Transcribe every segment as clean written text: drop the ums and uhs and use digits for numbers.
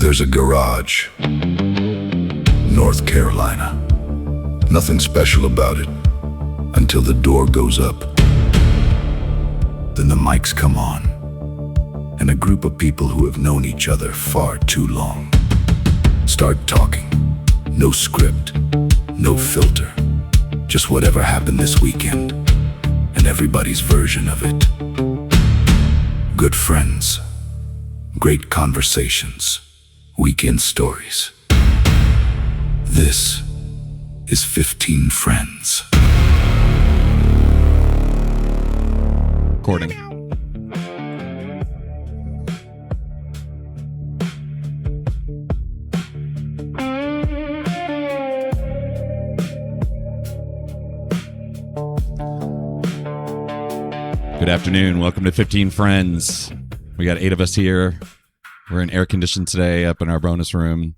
There's a garage, North Carolina. Nothing special about it until the door goes up. Then the mics come on, and a group of people who have known each other far too long start talking. No script, no filter, just whatever happened this weekend and everybody's version of it. Good friends, great conversations, weekend stories. This is 15 Friends. Recording. Good afternoon. Welcome to 15 Friends. We got 8 of us here. We're in air conditioned today up in our bonus room.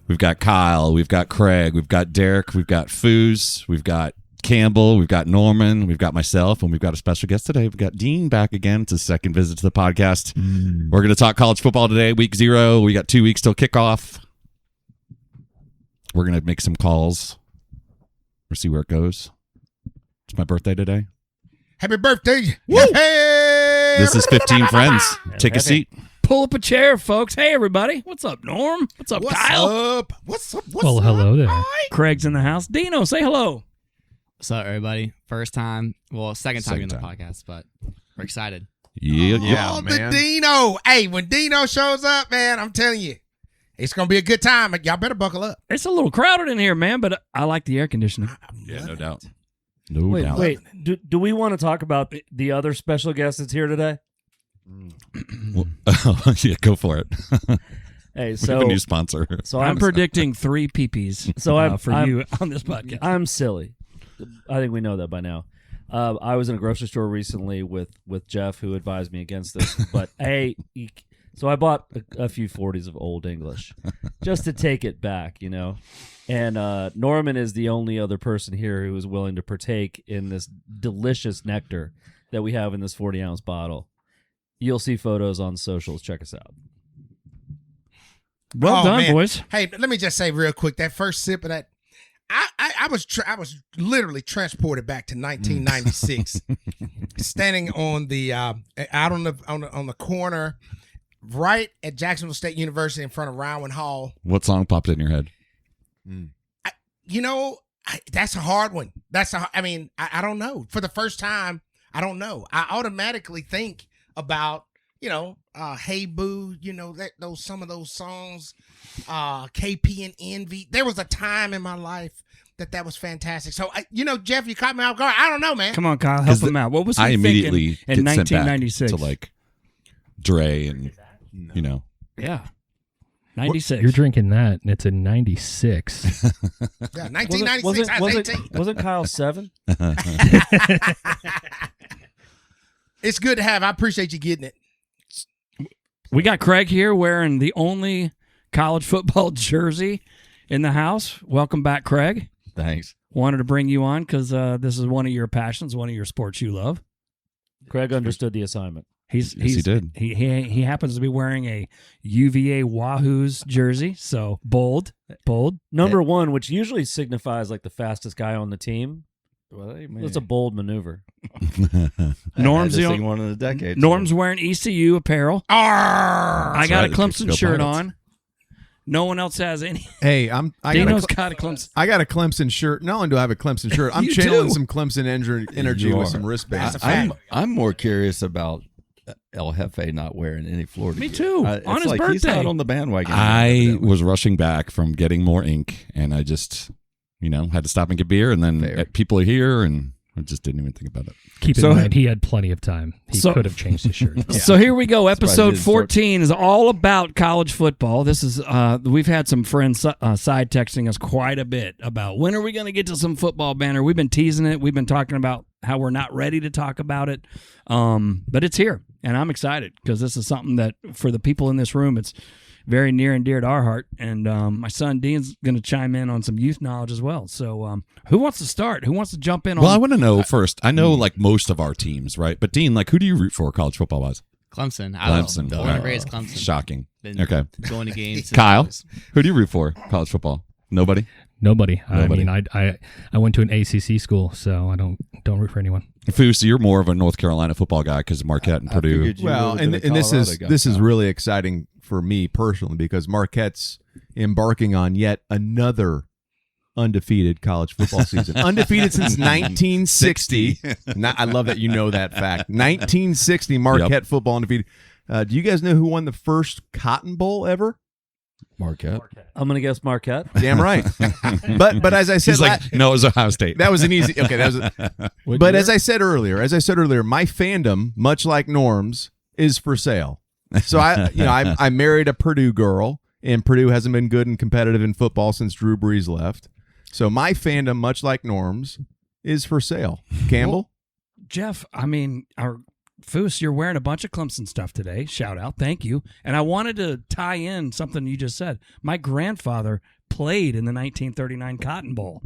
We've got Kyle, we've got Craig, we've got Derek, we've got Foos, we've got Campbell, we've got Norman, we've got myself, and we've got a special guest today. We've got Dean back again. It's his second visit to the podcast. We're going to talk college football today, week 0. We got 2 weeks till kickoff. We're going to make some calls. We'll see where it goes. It's my birthday today. Happy birthday. Woo! Hey! This is 15 Friends. Take a seat. Pull up a chair, folks. Hey, everybody. What's up, Norm? What's up, Kyle? What's up? Well, hello there. Hi. Craig's in the house. Dino, say hello. What's up, everybody? First time, well, second time Second in the time. podcast, but we're excited. Oh, the Dino. Hey, when Dino shows up, man, I'm telling you, it's going to be a good time. Y'all better buckle up. It's a little crowded in here, man, but I like the air conditioning. Yeah, no doubt. No doubt. Wait, do we want to talk about the other special guest that's here today? Well, yeah, go for it. Hey, We have so a new sponsor. so I'm predicting 3 peepees for you on this podcast. I'm silly. I think we know that by now. I was in a grocery store recently with Jeff, who advised me against this. But so I bought a few 40s of Old English just to take it back, you know. And Norman is the only other person here who is willing to partake in this delicious nectar that we have in this 40-ounce bottle. You'll see photos on socials. Check us out. Well done, man. boys. Hey, let me just say real quick, that first sip of that, I was literally transported back to 1996, standing on the out on the corner, right at Jacksonville State University in front of Rowan Hall. What song popped in your head? That's a hard one. I don't know. For the first time, I don't know. I automatically think about, Hey Boo, some of those songs, KP and Envy. There was a time in my life that was fantastic. So, Jeff, you caught me off guard. I don't know, man. Come on, Kyle, help him out. What was he I immediately thinking in get sent back 1996? to like Dre and Yeah. 96. You're drinking that, and it's a 96. Yeah, 1996, I was 18. Wasn't Kyle 7? It's good to have. I appreciate you getting it. We got Craig here wearing the only college football jersey in the house. Welcome back, Craig. Thanks. Wanted to bring you on because this is one of your passions, one of your sports you love. Craig understood the assignment. he did. He happens to be wearing a UVA Wahoos jersey, so bold. Number 1, which usually signifies like the fastest guy on the team. Well, It's a bold maneuver. Norm's the only one in a decade. Norm's wearing ECU apparel. I got a Clemson Go shirt Pirates. on. No one else has any. Hey, Dino's got a Clemson. I got a Clemson shirt. Not only do I have a Clemson shirt, I'm You channeling do. some Clemson energy You with are. some wristbands. That's a fact. I'm more curious about El Jefe not wearing any Florida Me gear. too. It's On his like he's birthday. not on the bandwagon. I evidently. was rushing back from getting more ink, and I just, had to stop and get beer, and then Fair. people are here, and I just didn't even think about it. Keep So- in mind, he had plenty of time. He So- could have changed his shirt. So here we go. That's why he Episode didn't start- 14 is all about college football. This is we've had some friends side texting us quite a bit about when are we going to get to some football banner. We've been teasing it. We've been talking about how we're not ready to talk about it, but it's here, and I'm excited because this is something that for the people in this room, it's very near and dear to our heart. And my son Dean's going to chime in on some youth knowledge as well. So who wants to start? Who wants to jump in on? Well, I want to know first. I know like most of our teams, right? But Dean, like, who do you root for college football wise? Clemson. Clemson. Born and raised Clemson. Shocking. Been Okay. Going to games. Kyle, who do you root for? College football? Nobody? Nobody. I Nobody. mean, I went to an ACC school, so I don't root for anyone. Fu, so you're more of a North Carolina football guy because Marquette and Purdue. Well, and this is really exciting for me personally because Marquette's embarking on yet another undefeated college football season. Undefeated since 1960. I love that you know that fact. 1960 Marquette football undefeated. Do you guys know who won the first Cotton Bowl ever? Marquette. I'm gonna guess Marquette. Damn right. but as I said, He's like, no, it was Ohio State. that was an easy. Okay, that was. But as I said earlier, my fandom, much like Norm's, is for sale. So I married a Purdue girl, and Purdue hasn't been good and competitive in football since Drew Brees left. So my fandom, much like Norm's, is for sale. Campbell? Jeff, I mean, Foos, you're wearing a bunch of Clemson stuff today. Shout out. Thank you. And I wanted to tie in something you just said. My grandfather played in the 1939 Cotton Bowl.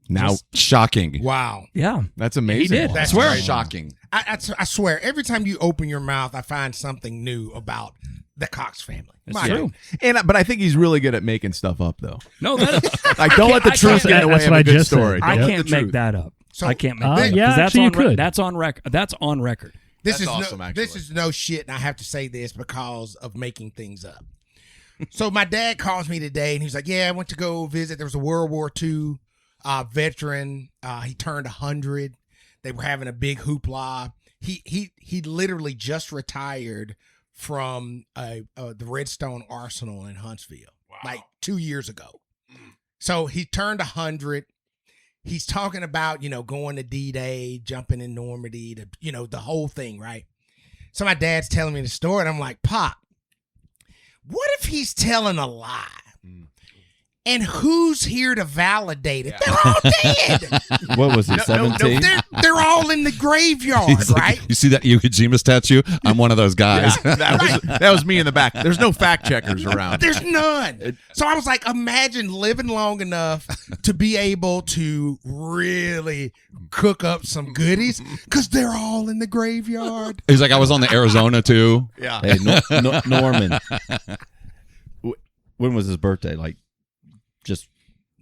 Now, shocking. Wow. Yeah. That's amazing. He did. That's I swear. great. Shocking. I swear, every time you open your mouth, I find something new about the Cox family. It's My true. God. But I think he's really good at making stuff up, though. No, that, Like, don't let the I truth can't- get in the way that's of what a I good just said. story. I Don't let can't the make truth. that up. So I can't make yeah, that up. 'Cause actually, you could. That's on record. That's on record. This That's is awesome, no, actually. this is no shit, and I have to say this because of making things up. So my dad calls me today, and he's like, "Yeah, I went to go visit. There was a World War II veteran. He turned 100. They were having a big hoopla. He literally just retired from the Redstone Arsenal in Huntsville, like 2 years ago. So he turned 100. He's talking about, going to D-Day, jumping in Normandy, the whole thing, right? So my dad's telling me the story, and I'm like, Pop, what if he's telling a lie? And who's here to validate it? They're all dead. What was he, 17? They're all in the graveyard, He's like, right? you see that Iwo Jima statue? I'm one of those guys. That was me in the back. There's no fact checkers around. There's none. So I was like, imagine living long enough to be able to really cook up some goodies because they're all in the graveyard. He's like, I was on the Arizona too. Yeah. Hey, Norman. When was his birthday? Just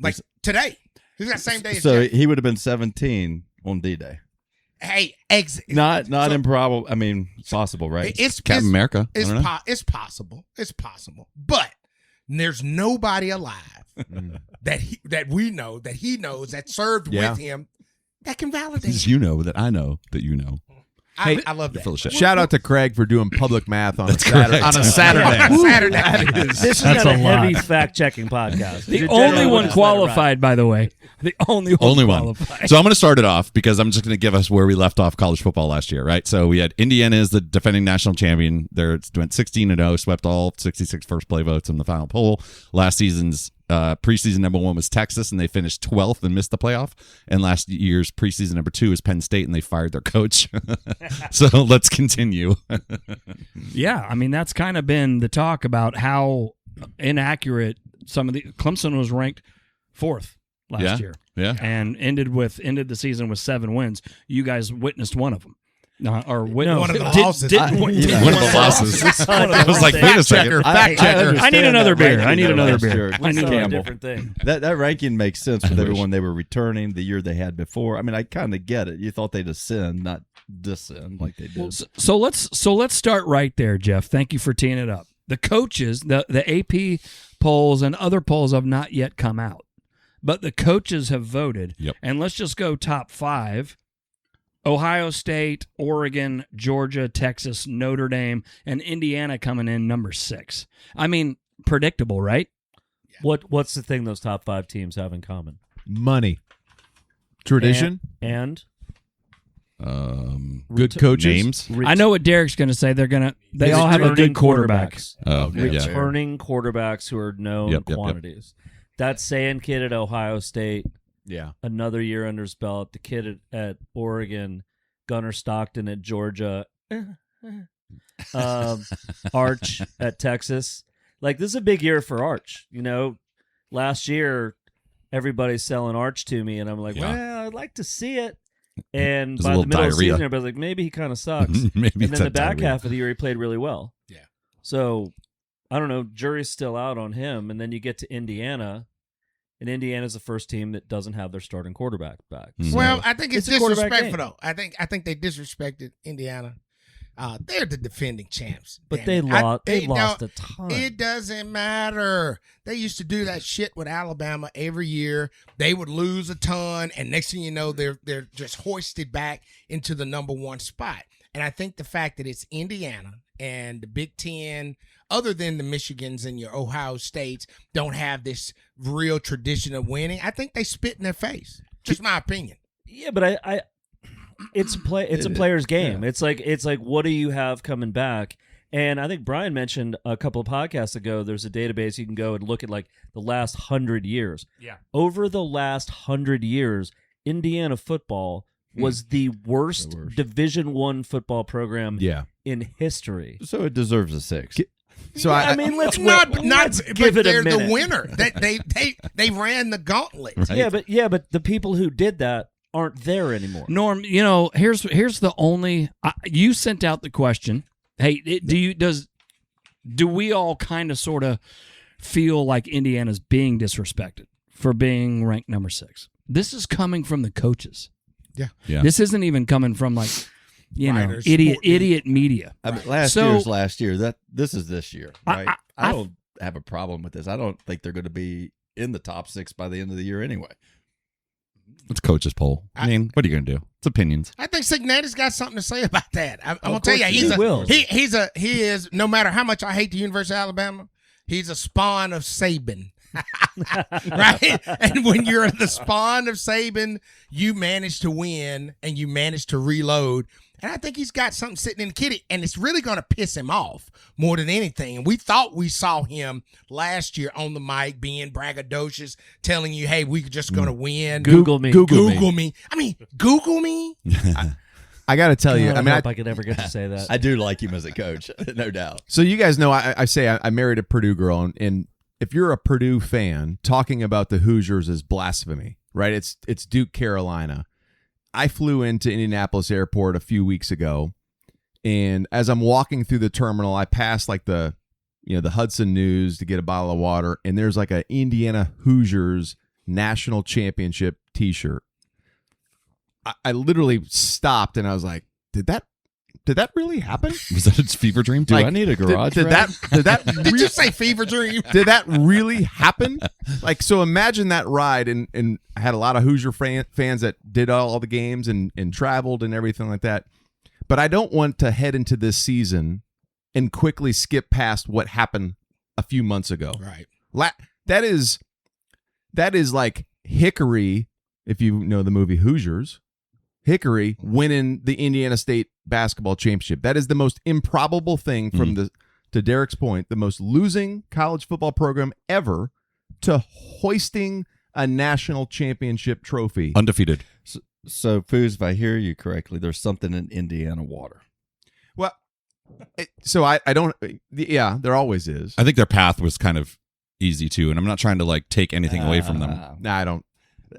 Like today. He's got the same day as so Jeff. he would have been 17 on D-Day. Hey, Not so- improbable. I mean, possible, right? It's Captain America. I It's don't know. it's possible. It's possible. But there's nobody alive that we know that he knows that served Yeah. with him that can validate. Because it. you know that I know that you know. I love You're that. full of shit. Shout out to Craig for doing public math on a correct. Saturday. Saturday. This is That's not a a lot. heavy fact checking podcast. The You're only generally one just let it ride. qualified, by the way. The only one qualified. So I'm going to start it off because I'm just going to give us where we left off college football last year, right? So we had Indiana as the defending national champion. They went 16-0, swept all 66 first play votes in the final poll. Last season's preseason number 1 was Texas, and they finished 12th and missed the playoff. And last year's preseason number 2 is Penn State, and they fired their coach. So let's continue. Yeah, I mean, that's kind of been the talk about how inaccurate some of the Clemson was ranked 4th last year. Yeah. And ended the season with 7 wins. You guys witnessed one of them. One of the losses. One of the losses. I was like, wait a second. I need another beer. I need another beer. I need a Campbell. different thing. That ranking makes sense I with wish. everyone they were returning the year they had before. I mean, I kind of get it. You thought they'd ascend, not descend like they did. So let's start right there, Jeff. Thank you for teeing it up. The coaches, the AP polls and other polls have not yet come out, but the coaches have voted. Yep. And let's just go top 5. Ohio State, Oregon, Georgia, Texas, Notre Dame, and Indiana coming in number 6. I mean, predictable, right? What's the thing those top 5 teams have in common? Money. Tradition. And Good coaches. Names. I know what Derek's going to say. They all have a good quarterback. Oh, yeah. Returning quarterbacks who are known Yep. quantities. That Sand kid at Ohio State, Yeah. another year under his belt. The kid at Oregon, Gunnar Stockton at Georgia, Arch at Texas. Like, this is a big year for Arch. Last year everybody's selling Arch to me, and I'm like, Yeah. well, I'd like to see it. And There's a by the little middle of the diarrhea. season, everybody's like, maybe he kind of sucks. Maybe And it's then the that back diarrhea. half of the year, he played really well. Yeah. So I don't know. Jury's still out on him. And then you get to Indiana, and Indiana's the first team that doesn't have their starting quarterback back. Mhm. So Well, I think it's a quarterback disrespectful game. though. I think they disrespected Indiana. They're the defending champs. But damn they it. lost. They don't- lost a ton. It doesn't matter. They used to do that shit with Alabama every year. They would lose a ton, and next thing you know, they're just hoisted back into the number one spot. And I think the fact that it's Indiana and the Big Ten, other than the Michigans and your Ohio States, don't have this real tradition of winning, I think they spit in their face. Just my opinion. Yeah, but I it's a player's game. It's like what do you have coming back? And I think Brian mentioned a couple of podcasts ago, there's a database you can go and look at like the last 100 years. Yeah. Over the last 100 years, Indiana football was the worst Division I football program Yeah. in history. So it deserves a 6. So I mean, let's Not give but it a they're minute. the winner. They ran the gauntlet. Right. Yeah, but the people who did that aren't there anymore. Norm, here's the only you sent out the question. Hey, do we all kind of sort of feel like Indiana's being disrespected for being ranked number 6? This is coming from the coaches. Yeah. This isn't even coming from like Writers, idiot media. I mean, last So- year's last year. This is this year, right? I- I don't have a problem with this. I don't think they're going to be in the top 6 by the end of the year anyway. It's coach's poll. I mean, what are you going to do? It's opinions. I think Signetti's got something to say about that. I'm gonna Of tell you, course he is. No matter how much I hate the University of Alabama, he's a spawn of Saban. Right? And when you're the spawn of Saban, you manage to win and you manage to reload. And I think he's got something sitting in the kitty, and it's really going to piss him off more than anything. And we thought we saw him last year on the mic being braggadocious, telling you, hey, we're just going to win. Google me. Google me. I mean, Google me? I got to tell you, God, I mean, hope I could ever get to say that. I do like him as a coach, no doubt. so you guys know, I say I married a Purdue girl, and if you're a Purdue fan, talking about the Hoosiers is blasphemy, right? It's Duke, Carolina. I flew into Indianapolis Airport a few weeks ago, and as I'm walking through the terminal, I pass like the Hudson News to get a bottle of water, and there's like a Indiana Hoosiers national championship T-shirt. I literally stopped, and I was like, "Did that really happen? Was that its fever dream? Do I need a garage? Did that Did you say fever dream? did that really happen? Like, so imagine that ride, and I had a lot of Hoosier fans that did all the games and traveled and everything like that. But I don't want to head into this season and quickly skip past what happened a few months ago. Right. That is like Hickory, if you know the movie Hoosiers. Hickory winning the Indiana State basketball championship. That is the most improbable thing to Derek's point, the most losing college football program ever to hoisting a national championship trophy. Undefeated. So, Foos, if I hear you correctly, there's something in Indiana water. Well, so I don't, yeah, there always is. I think their path was kind of easy too, and I'm not trying to like take anything away from them. Nah, I don't.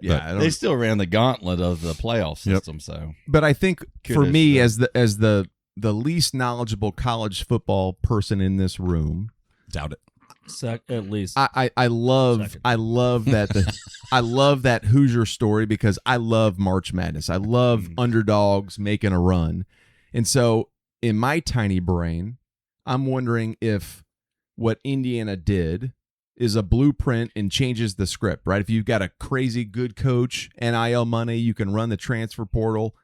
Yeah, I don't. They still ran the gauntlet of the playoff system. So, But I think for Kudos me, to as the least knowledgeable college football person in this room, Doubt it. At least. I love Second. I love that I love that Hoosier story because I love March Madness. I love underdogs making a run. And so in my tiny brain, I'm wondering if what Indiana did is a blueprint and changes the script, right? If you've got a crazy good coach, NIL money, you can run the transfer portal.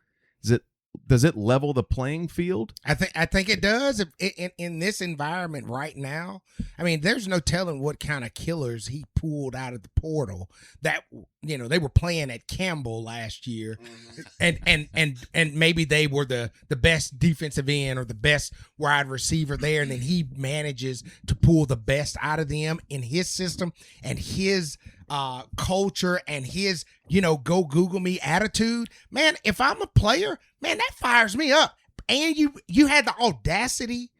Does it level the playing field? I think it does. In this environment right now, I mean, there's no telling what kind of killers he pulled out of the portal. That they were playing at Campbell last year, and maybe they were the best defensive end or the best wide receiver there, and then he manages to pull the best out of them in his system and his culture and his go Google me attitude. Man, if I'm a player, man, that fires me up. And you had the audacity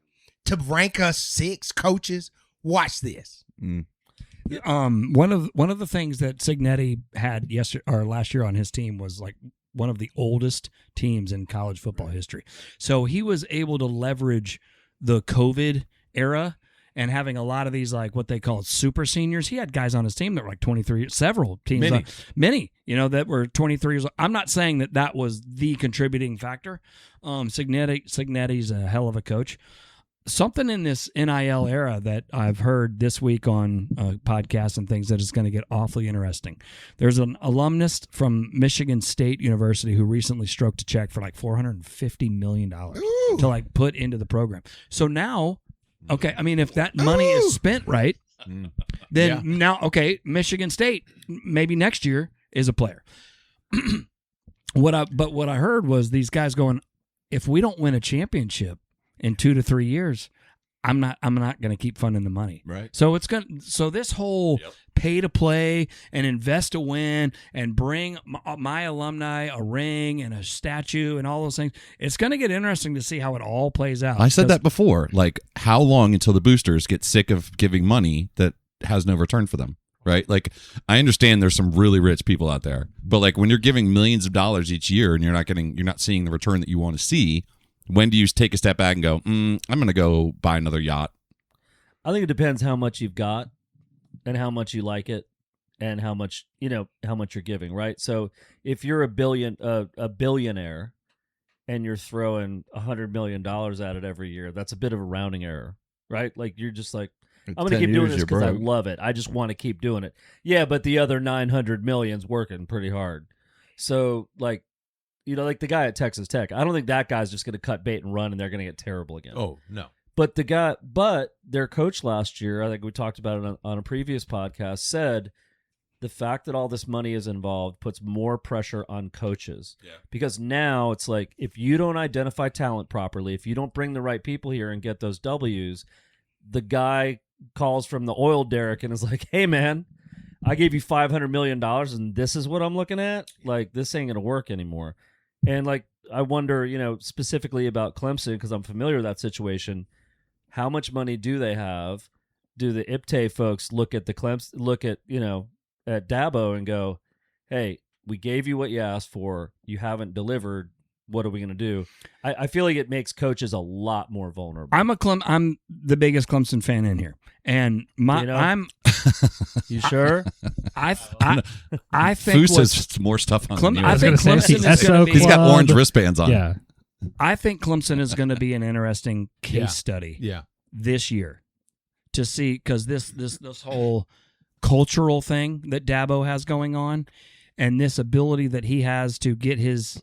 to rank us 6 coaches. Watch this. One of the things that Signetti had last year on his team was like one of the oldest teams in college football history. So he was able to leverage the COVID era and having a lot of these, like what they call super seniors. He had guys on his team that were like 23, several teams. Many, that were 23 years old. I'm not saying that was the contributing factor. Cignetti's a hell of a coach. Something in this NIL era that I've heard this week on podcasts and things that is going to get awfully interesting. There's an alumnus from Michigan State University who recently stroked a check for like $450 million to like put into the program. So now, okay, I mean, if that money is spent right, then now, okay, Michigan State maybe next year is a player. What I heard was these guys going, if we don't win a championship in 2 to 3 years, I'm not going to keep funding the money. Right. So so this whole pay to play and invest to win and bring my alumni a ring and a statue and all those things. It's going to get interesting to see how it all plays out. I said that before. Like, how long until the boosters get sick of giving money that has no return for them? Right. Like, I understand there's some really rich people out there, but like when you're giving millions of dollars each year and you're not seeing the return that you want to see. When do you take a step back and go, I'm going to go buy another yacht? I think it depends how much you've got and how much you like it and how much you're giving, right? So if you're a billionaire and you're throwing $100 million at it every year, that's a bit of a rounding error, right? Like you're just like, I'm going to keep doing this because I love it. I just want to keep doing it. Yeah, but the other 900 million's working pretty hard. So like, like the guy at Texas Tech, I don't think that guy's just going to cut bait and run and they're going to get terrible again. Oh, no. But their coach last year, I think we talked about it on a previous podcast, said the fact that all this money is involved puts more pressure on coaches. Yeah. Because now it's like, if you don't identify talent properly, if you don't bring the right people here and get those W's, the guy calls from the oil derrick and is like, hey, man, I gave you $500 million and this is what I'm looking at? Like, this ain't going to work anymore. And like, I wonder, specifically about Clemson, because I'm familiar with that situation. How much money do they have? Do the IPTAY folks look at at Dabo and go, "Hey, we gave you what you asked for. You haven't delivered. What are we going to do?" I feel like it makes coaches a lot more vulnerable. I'm the biggest Clemson fan in here, and I'm. You sure? I think Foose has more stuff on. I think Clemson is going to be. He's got orange wristbands on. Yeah. I think Clemson is going to be an interesting case study. Yeah. This year, to see, because this whole cultural thing that Dabo has going on, and this ability that he has to get his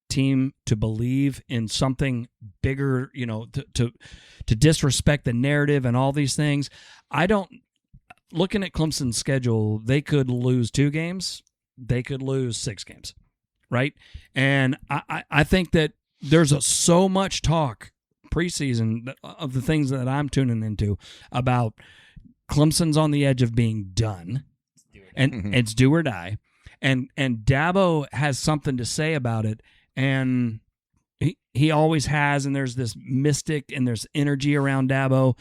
team to believe in something bigger, to disrespect the narrative and all these things. Looking at Clemson's schedule, they could lose 2 games. They could lose 6 games, right? And I think that there's so much talk preseason of the things that I'm tuning into about Clemson's on the edge of being done, and it's do or die. And Dabo has something to say about it, and he always has, and there's this mystic and there's energy around Dabo.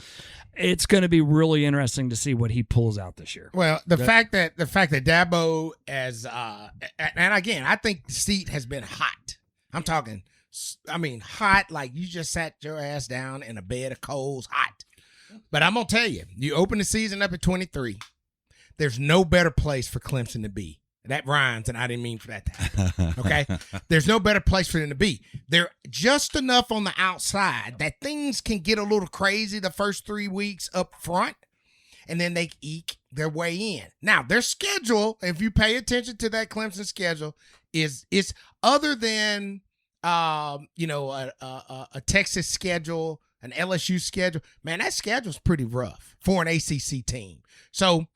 It's going to be really interesting to see what he pulls out this year. Well, the fact that Dabo as and again, I think the seat has been hot. I'm talking, hot like you just sat your ass down in a bed of coals, hot. But I'm gonna tell you, you open the season up at 23. There's no better place for Clemson to be. That rhymes, and I didn't mean for that to happen. Okay? There's no better place for them to be. They're just enough on the outside that things can get a little crazy the first 3 weeks up front, and then they eke their way in. Now, their schedule, if you pay attention to that Clemson schedule, is other than a Texas schedule, an LSU schedule. Man, that schedule's pretty rough for an ACC team. So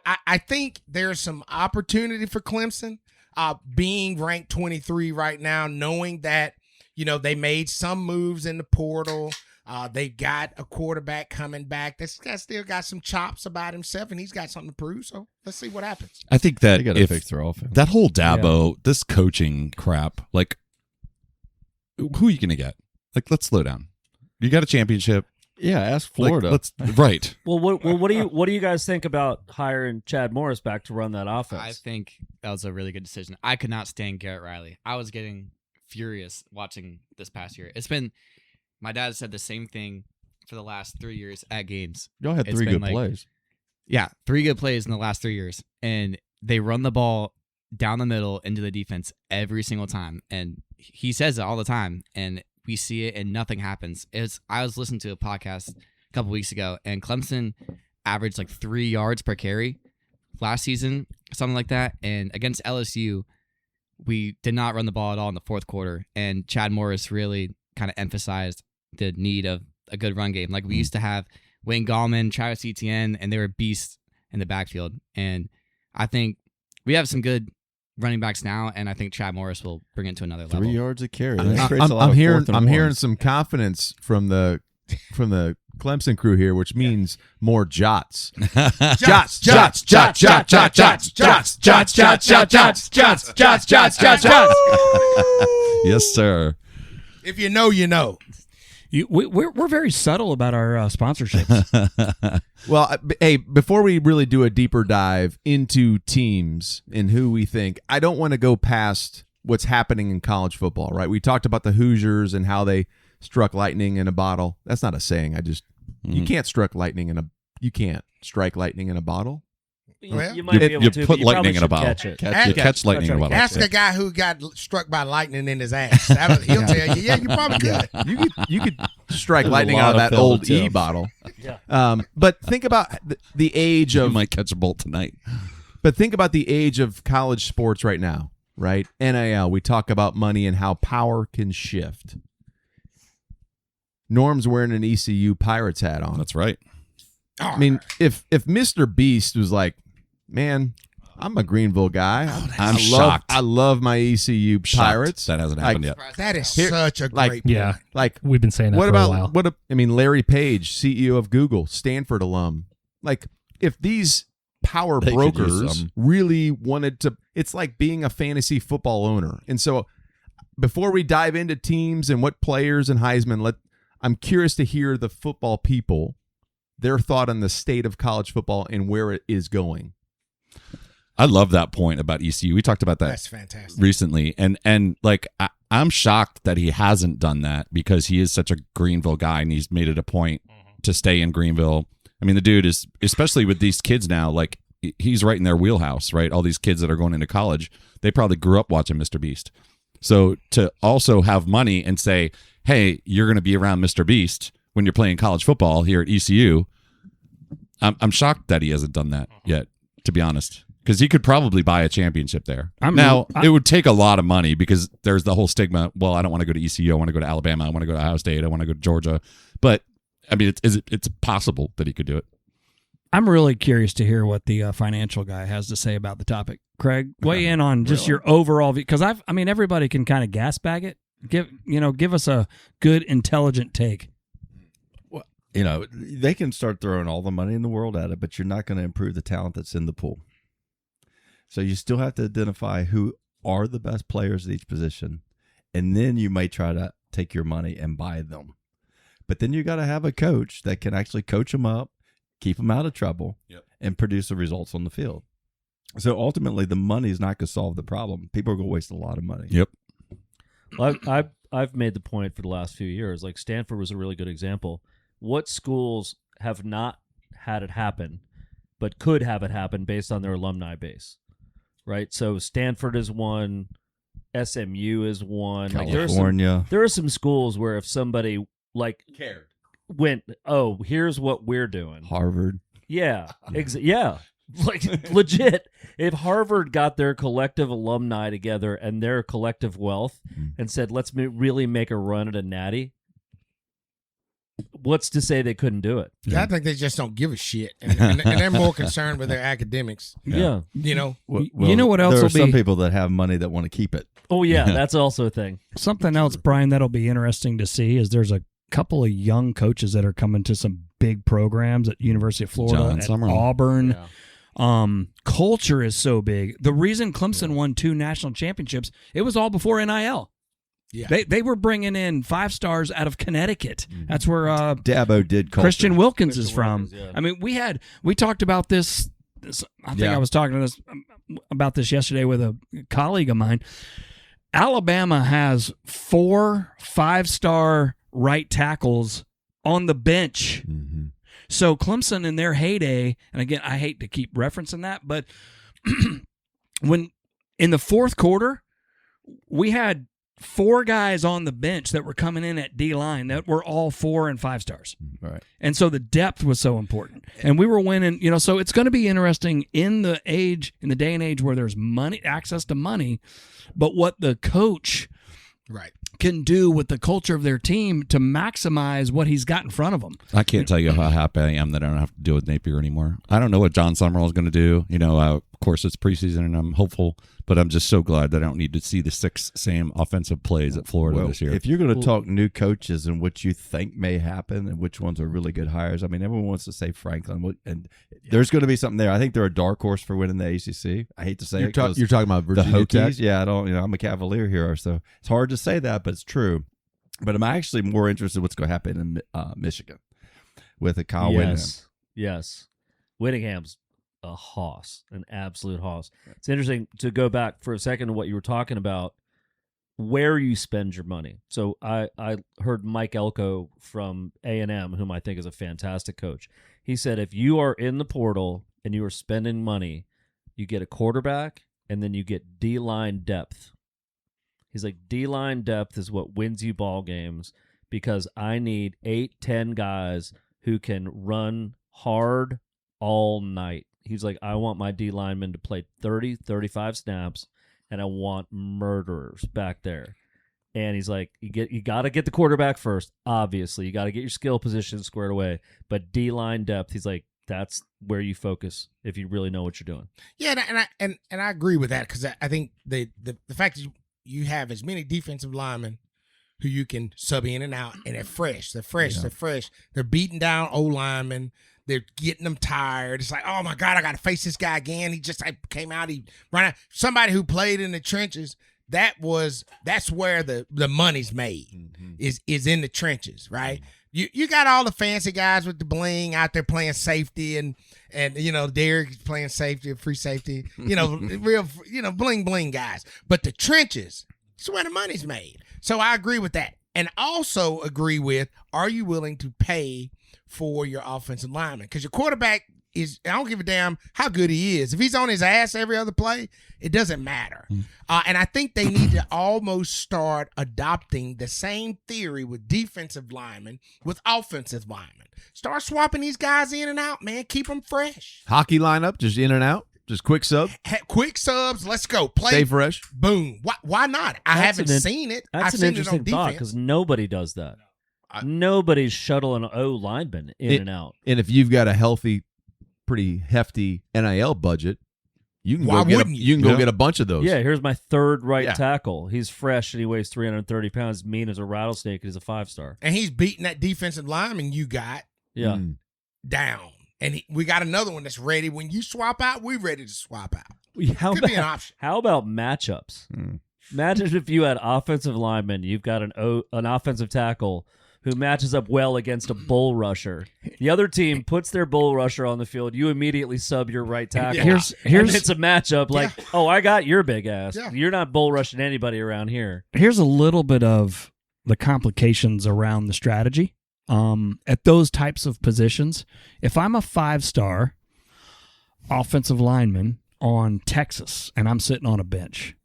I think there's some opportunity for Clemson being ranked 23 right now, knowing that, they made some moves in the portal. They got a quarterback coming back. This guy still got some chops about himself, and he's got something to prove. So let's see what happens. I think that they got to fix their offense. That whole Dabo, this coaching crap, like, who are you going to get? Like, let's slow down. You got a championship. Yeah, ask Florida. Right. Well, what do you guys think about hiring Chad Morris back to run that offense? I think that was a really good decision. I could not stand Garrett Riley. I was getting furious watching this past year. My dad said the same thing for the last 3 years at games. Y'all had 3 good plays. Yeah, 3 good plays in the last 3 years. And they run the ball down the middle into the defense every single time. And he says it all the time. And we see it and nothing happens. I was listening to a podcast a couple weeks ago, and Clemson averaged like 3 yards per carry last season, something like that. And against LSU, we did not run the ball at all in the fourth quarter. And Chad Morris really kind of emphasized the need of a good run game. Like we used to have Wayne Gallman, Travis Etienne, and they were beasts in the backfield. And I think we have some good running backs now, and I think Chad Morris will bring it to another level. 3 yards a carry. I'm hearing some confidence from the Clemson crew here, which means more jots. Jots. Yes, sir. If you know, you know. We're very subtle about our sponsorships. Well, hey, before we really do a deeper dive into teams and who we think, I don't want to go past what's happening in college football, right? We talked about the Hoosiers and how they struck lightning in a bottle. That's not a saying. You can't strike lightning in a bottle. You might be able to put but you lightning probably in a bottle. Catch it. You catch lightning in a bottle. Ask a guy who got struck by lightning in his ass. He'll tell you, yeah, you probably could. You could strike lightning out of that old E bottle. Yeah. But think about the age You of might catch a bolt tonight. But think about the age of college sports right now, right? NIL, we talk about money and how power can shift. Norm's wearing an ECU Pirates hat on. That's right. I mean, if Mr. Beast was like, man, I'm a Greenville guy. I'm shocked. I love my ECU Pirates. That hasn't happened yet. That is such a great point. Yeah, Like, we've been saying that what for about a while. Larry Page, CEO of Google, Stanford alum. Like, if these power They could use brokers some. really wanted to, it's like being a fantasy football owner. And so, before we dive into teams and what players and Heisman, I'm curious to hear the football people, their thought on the state of college football and where it is going. I love that point about ECU. We talked about that That's fantastic. recently. And like, I'm shocked that he hasn't done that because he is such a Greenville guy and he's made it a point to stay in Greenville. I mean, the dude is, especially with these kids now, like he's right in their wheelhouse, right? All these kids that are going into college, they probably grew up watching Mr. Beast. So to also have money and say, hey, you're going to be around Mr. Beast when you're playing college football here at ECU, I'm shocked that he hasn't done that yet, to be honest. Because he could probably buy a championship there. It would take a lot of money because there's the whole stigma. Well, I don't want to go to ECU. I want to go to Alabama. I want to go to Ohio State. I want to go to Georgia. But I mean, it's possible that he could do it. I'm really curious to hear what the financial guy has to say about the topic. Craig, weigh in on just your overall view, because everybody can kind of gas bag it. Give us a good, intelligent take. Well, they can start throwing all the money in the world at it, but you're not going to improve the talent that's in the pool. So you still have to identify who are the best players at each position, and then you may try to take your money and buy them. But then you got to have a coach that can actually coach them up, keep them out of trouble, and produce the results on the field. So ultimately, the money is not going to solve the problem. People are going to waste a lot of money. Yep. Well, I've made the point for the last few years. Like Stanford was a really good example. What schools have not had it happen, but could have it happen based on their alumni base, right? So Stanford is one, SMU is one. California. There are some schools where if somebody went, oh, here's what we're doing. Harvard. Yeah, like legit. If Harvard got their collective alumni together and their collective wealth and said, let's really make a run at a natty, what's to say they couldn't do it? I think they just don't give a shit, and they're more concerned with their academics. Yeah. Well, you know what else there will are some be? people that have money that want to keep it. Oh, yeah, that's also a thing. Something else, Brian, that'll be interesting to see is there's a couple of young coaches that are coming to some big programs at University of Florida, at Auburn. Yeah. Culture is so big. The reason Clemson won 2 national championships, it was all before NIL. Yeah. They were bringing in 5 stars out of Connecticut. That's where Dabo did culture. Christian Wilkins is from. Wilkins, yeah. I mean, we talked about this. I think I was talking about this yesterday with a colleague of mine. Alabama has 4 5-star right tackles on the bench. Mm-hmm. So Clemson in their heyday, and again, I hate to keep referencing that, but when in the fourth quarter, we had 4 guys on the bench that were coming in at D-line that were all 4 and 5 stars. Right. And so the depth was so important. And we were winning, so it's going to be interesting in the day and age where there's money, access to money, but what the coach can do with the culture of their team to maximize what he's got in front of them. I can't tell you how happy I am that I don't have to deal with Napier anymore. I don't know what John Summerall is going to do. Of course, it's preseason and I'm hopeful, but I'm just so glad that I don't need to see the 6 same offensive plays at Florida this year. If you're going to talk new coaches and what you think may happen and which ones are really good hires, I mean, everyone wants to say Franklin, and there's going to be something there. I think they're a dark horse for winning the ACC. I hate to say You're talking about the Virginia Tech? Hokies. Yeah, I'm a Cavalier here, so it's hard to say that, but it's true. But I'm actually more interested in what's going to happen in Michigan with a Kyle Whittingham. Yes. Whittingham's a hoss, an absolute hoss. It's interesting to go back for a second to what you were talking about, where you spend your money. So I heard Mike Elko from A&M, whom I think is a fantastic coach. He said if you are in the portal and you are spending money, you get a quarterback and then you get D-line depth. He's like, D-line depth is what wins you ball games because I need 8-10 guys who can run hard all night. He's like, I want my D linemen to play 30, 35 snaps, and I want murderers back there. And he's like, you got to get the quarterback first, obviously. You got to get your skill position squared away. But D-line depth, he's like, that's where you focus if you really know what you're doing. Yeah, and I agree with that because I think the fact that you have as many defensive linemen who you can sub in and out, and they're fresh. They're fresh. They're beating down old linemen. They're getting them tired. It's like, oh my God, I got to face this guy again. He just came out. He ran out. Somebody who played in the trenches. That's where the money's made. Is in the trenches, right? You got all the fancy guys with the bling out there playing safety and Derek's playing safety, free safety. Real bling bling guys. But the trenches, it's where the money's made. So I agree with that, and also agree with: are you willing to pay for your offensive lineman? Because your quarterback is, I don't give a damn how good he is. If he's on his ass every other play, it doesn't matter. And I think they need to almost start adopting the same theory with defensive linemen, with offensive linemen. Start swapping these guys in and out, man. Keep them fresh. Hockey lineup, just in and out, just quick sub. Quick subs. Let's go. Play. Stay fresh. Boom. Why not? I haven't seen it. That's I've an seen it on interesting thought defense. because nobody does that. Nobody's shuttling O linemen in and out. And if you've got a healthy, pretty hefty NIL budget, you can Why go get wouldn't you can go you? get a bunch of those. Yeah, here's my third right Yeah. tackle. He's fresh and he weighs 330 pounds, mean as a rattlesnake, and he's a 5-star. And he's beating that defensive lineman you got Yeah. down. And we got another one that's ready. When you swap out, we're ready to swap out. How Could about, be an option. How about matchups? Imagine if you had offensive linemen, you've got an offensive tackle who matches up well against a bull rusher. The other team puts their bull rusher on the field. You immediately sub your right tackle. Here's and it's a matchup like, Yeah. oh, I got your big ass. Yeah. You're not bull rushing anybody around here. Here's a little bit of the complications around the strategy. At those types of positions, if I'm a 5-star offensive lineman on Texas and I'm sitting on a bench,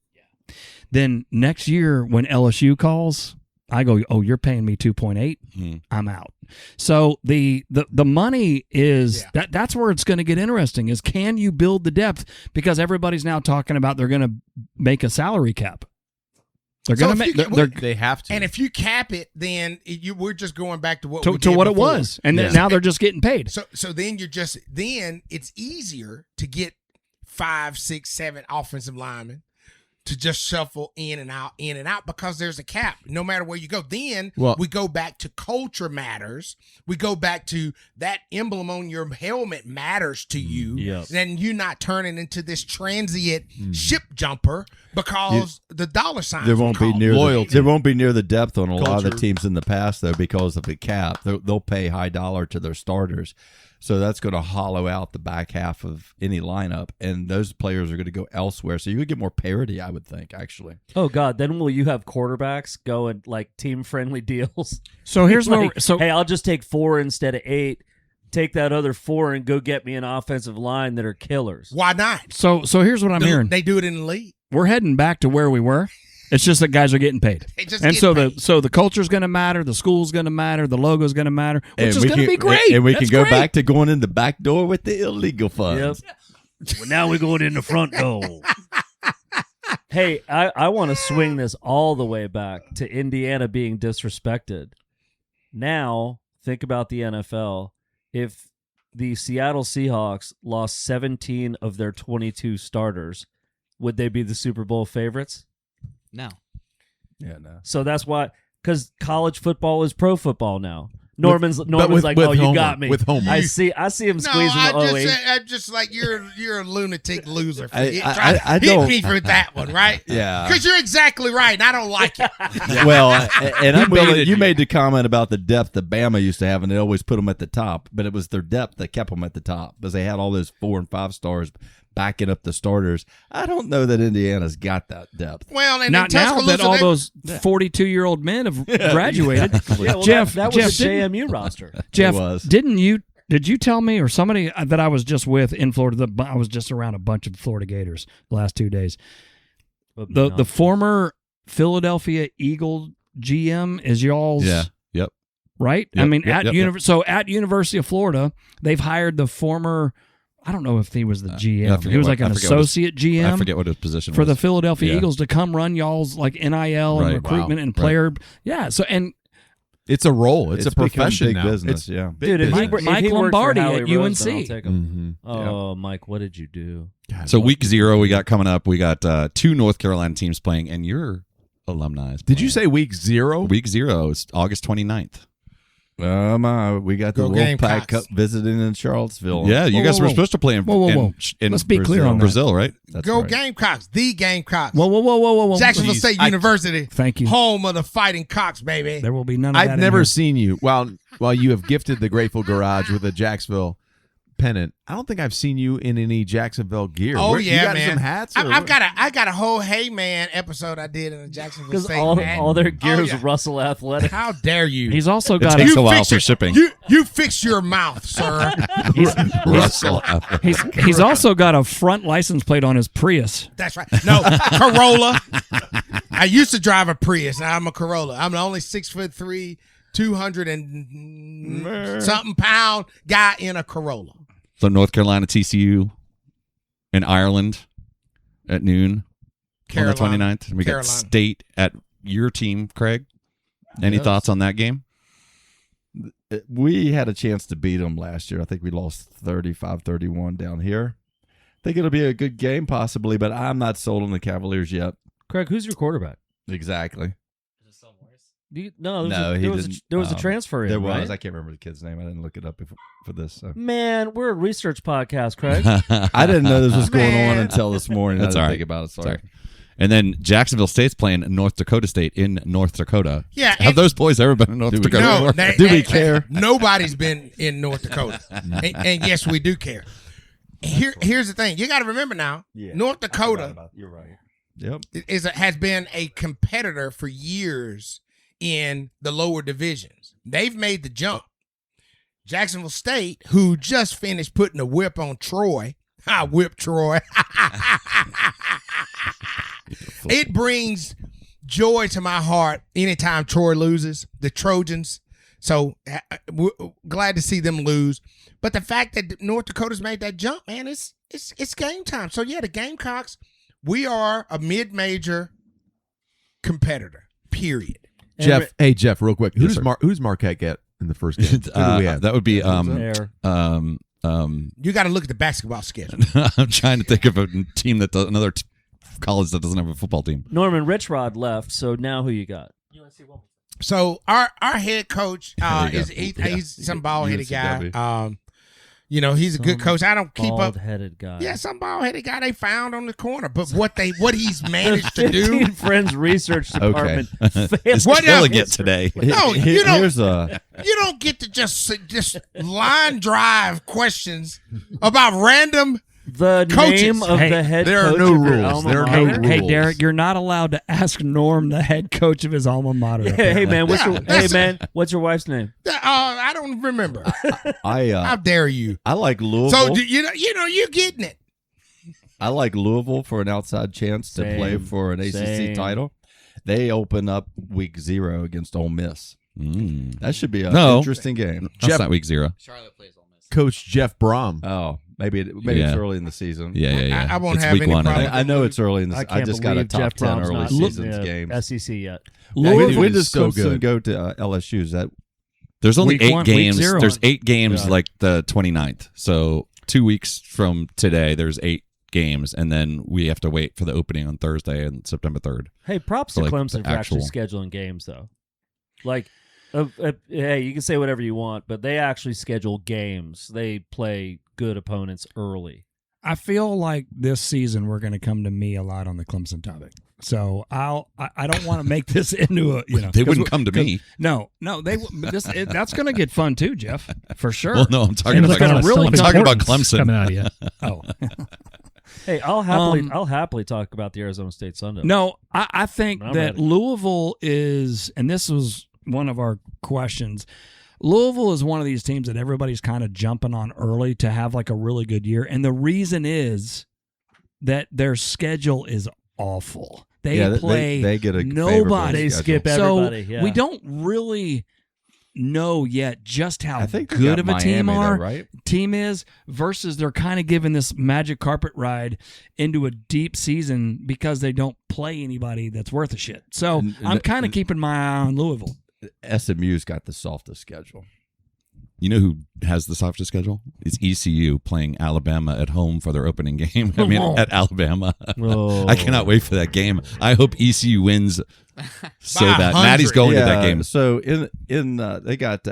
then next year when LSU calls, I go, oh, you're paying me 2.8. I'm out. So the money is that's where it's going to get interesting. Is can you build the depth? Because everybody's now talking about they're going to make a salary cap. They're So going to if make. you They have to. And if you cap it, then we're just going back to what we to did what it before. was, and then now they're just getting paid. So then then it's easier to get 5, 6, 7 offensive linemen to just shuffle in and out because there's a cap no matter where you go. Then Well- we go back to culture matters. We go back to that emblem on your helmet matters to you. Yep. Then you're not turning into this transient ship jumper because the dollar sign. There won't be near Loyalty. there won't be near the depth on a lot of the Culture. teams in the past though because of the cap. They'll pay high dollar to their starters, so that's going to hollow out the back half of any lineup, and those players are going to go elsewhere. So you would get more parity, I would think, actually. Oh God! Then will you have quarterbacks going like team-friendly deals? So here's Like, what. So hey, I'll just take 4 instead of 8. Take that other 4 and go get me an offensive line that are killers. Why not? so here's what I'm hearing. They do it in the league. We're heading back to where we were. It's just that guys are getting paid. They just And get so paid. the culture's going to matter, the school's going to matter, the logo's going to matter, which is we going to can- be great. And we That's can go great. back to going in the back door with the illegal funds. Yep. Well, now we're going in the front door. Hey, I want to swing this all the way back to Indiana being disrespected. Now, think about the NFL. If the Seattle Seahawks lost 17 of their 22 starters, would they be the Super Bowl favorites? No. Yeah, no. So that's why, because college football is pro football now. Norman's with- like, with oh, you Homer, got me. with Homer. I see him No, squeezing the 08. I'm just like you're a lunatic loser. For I hit don't- me for that one, right? Yeah. Because you're exactly right, and I don't like it. Well, and I'm willing, baited you you. made the comment about the depth that Bama used to have, and they always put them at the top. But it was their depth that kept them at the top because they had all those 4 and 5 stars backing up the starters. I don't know that Indiana's got that depth. Well, and Not in now that Tuscaloosa, all they- those 42-year-old men have graduated. Yeah, well, Jeff, that was Jeff, the JMU roster. Jeff, It was. did you tell me or somebody that I was just with in Florida? I was just around a bunch of Florida Gators the last 2 days. The former Philadelphia Eagle GM is y'all's Yep. right? Yep, I mean, yep, yep. So at University of Florida, they've hired the former. I don't know if he was the GM. I forget He was what- like an I forget what his- associate GM. I forget what his position for was. the Philadelphia Yeah. Eagles to come run y'all's like NIL and Right. recruitment Wow. and player. Yeah. So and It's a role. It's a become profession big now. business. It's Yeah. big Dude, if business. he, Mike if he worked for Lombardi Howie at Rose, then UNC. I'll take him. Mhm. Oh, Mike, what did you do? God, So what- week 0 we got coming up. We got 2 North Carolina teams playing, and your alumni. is Did you playing. say week 0? Week 0 is August 29th. We got the Go Wolfpack Gamecocks. Cup visiting in Charlottesville. Yeah, you Whoa, guys whoa, were whoa. supposed to play in, Whoa, whoa, whoa. in Let's be clear on that. Brazil, right? That's Go right. Gamecocks, the Gamecocks. whoa, whoa, whoa, whoa, whoa, whoa. Jacksonville Jeez. State University, Thank you. home of the Fighting Cocks, baby. There will be none of that. I've in never here. seen you while you have gifted the Grateful Garage with a Jacksonville pennant. I don't think I've seen you in any Jacksonville gear. Oh You yeah, got man. some hats. or I've got a whole Hey Man episode I did in the Jacksonville Because State. hat. all their gear is yeah. Russell Athletic. How dare you? He's also It got takes a, a while fix for your- shipping. You fix your mouth, sir. Russell. he's also got a front license plate on his Prius. That's right. No, Corolla. I used to drive a Prius. Now I'm a Corolla. I'm the only 6'3", 200 and something pound guy in a Corolla. So North Carolina, TCU, in Ireland at noon Carolina. on the 29th. And we got Carolina. State at your team, Craig. Any Yes. thoughts on that game? We had a chance to beat them last year. I think we lost 35-31 down here. I think it'll be a good game possibly, but I'm not sold on the Cavaliers yet. Craig, who's your quarterback? Exactly. No, No, he didn't. there was a transfer in, There was. right? I can't remember the kid's name. I didn't look it up for this. So. Man, we're a research podcast, Craig. I didn't know this was going on Man. until this morning. That's I didn't all right. think about it. Sorry. Sorry. And then Jacksonville State's playing North Dakota State in North Dakota. Yeah, Have and- those boys ever been in North Dakota No, before? Do we care? Nobody's been in North Dakota, and yes, we do care. Here's the thing: you got to remember now, North Dakota You're right. Yep. has been a competitor for years in the lower divisions. They've made the jump. Jacksonville State, who just finished putting a whip on Troy, whip Troy. It brings joy to my heart anytime Troy loses, the Trojans. So we're glad to see them lose. But the fact that North Dakota's made that jump, man, it's game time. So yeah, the Gamecocks, we are a mid-major competitor. Period. Jeff, Jeff, real quick. Yes, sir. Who's Marquette get in the first game? Who do we have? That would be There. You got to look at the basketball schedule. I'm trying to think of a team that does another college that doesn't have a football team. Norman Richrod left, so now who you got? So our head coach There you go. he's some bald headed UNCW. guy. He's a good coach. I don't keep up. Bald-headed guy. Yeah, some bald headed guy they found on the corner. But what he's managed to 15 do. Friends research department. It's What killing else? it today. No, you don't. Here's a You don't get to just line drive questions about random. The Coaches. name of Hey, the head there are coach no of your rules. alma There are mater? no Hey, rules. Derek, you're not allowed to ask Norm, the head coach of his alma mater. Hey man, Yeah, what's your wife's name? I don't remember. How I dare you? I like Louisville. So you're getting it. I like Louisville for an outside chance to play Same. for an ACC Same. title. They open up week 0 against Ole Miss. That should be an No. interesting game. That's Jeff- not week 0. Charlotte plays Ole Miss. Coach Jeff Brom. Oh, maybe it's Yeah. early in the season. Yeah. I won't It's have week any 1, I problem. think. I know it's early in the I season. I can't just got a believe top Jeff 10 Brom's early not seasons in the games. SEC yet. Louisville When is does so Clemson good. go to LSU? Is that There's only Week 8 1, week games. 0. There's 8 games Yeah. like the 29th. So 2 weeks from today, there's 8 games, and then we have to wait for the opening on Thursday and September 3rd. Hey, props So, to like, Clemson the for actually actual- scheduling games, though. Like, hey, you can say whatever you want, but they actually schedule games. They play good opponents early. I feel like this season we're going to come to me a lot on the Clemson topic. So I don't want to make this into a They wouldn't come to me. No, that's going to get fun too, Jeff, for sure. Well, no, I'm talking And about, it's gonna really I'm talking about importance Clemson. coming out of you. Oh Hey, I'll happily talk about the Arizona State Sun Devils. no, I think I'm that ready. Louisville is, and this was one of our questions. Louisville is one of these teams that everybody's kind of jumping on early to have like a really good year, and the reason is that their schedule is awful. They play they get a nobody. They favorable skip schedule. everybody. Yeah. We don't really know yet just how I think they good got of a team Miami, though, are right? team is versus they're kind of giving this magic carpet ride into a deep season because they don't play anybody that's worth a shit. So And- I'm kind of keeping my eye on Louisville. SMU's got the softest schedule. You know who has the softest schedule? It's ECU playing Alabama at home for their opening game. I mean, at Alabama. Oh. I cannot wait for that game. I hope ECU wins so By that 100. Maddie's going to that game. So in they got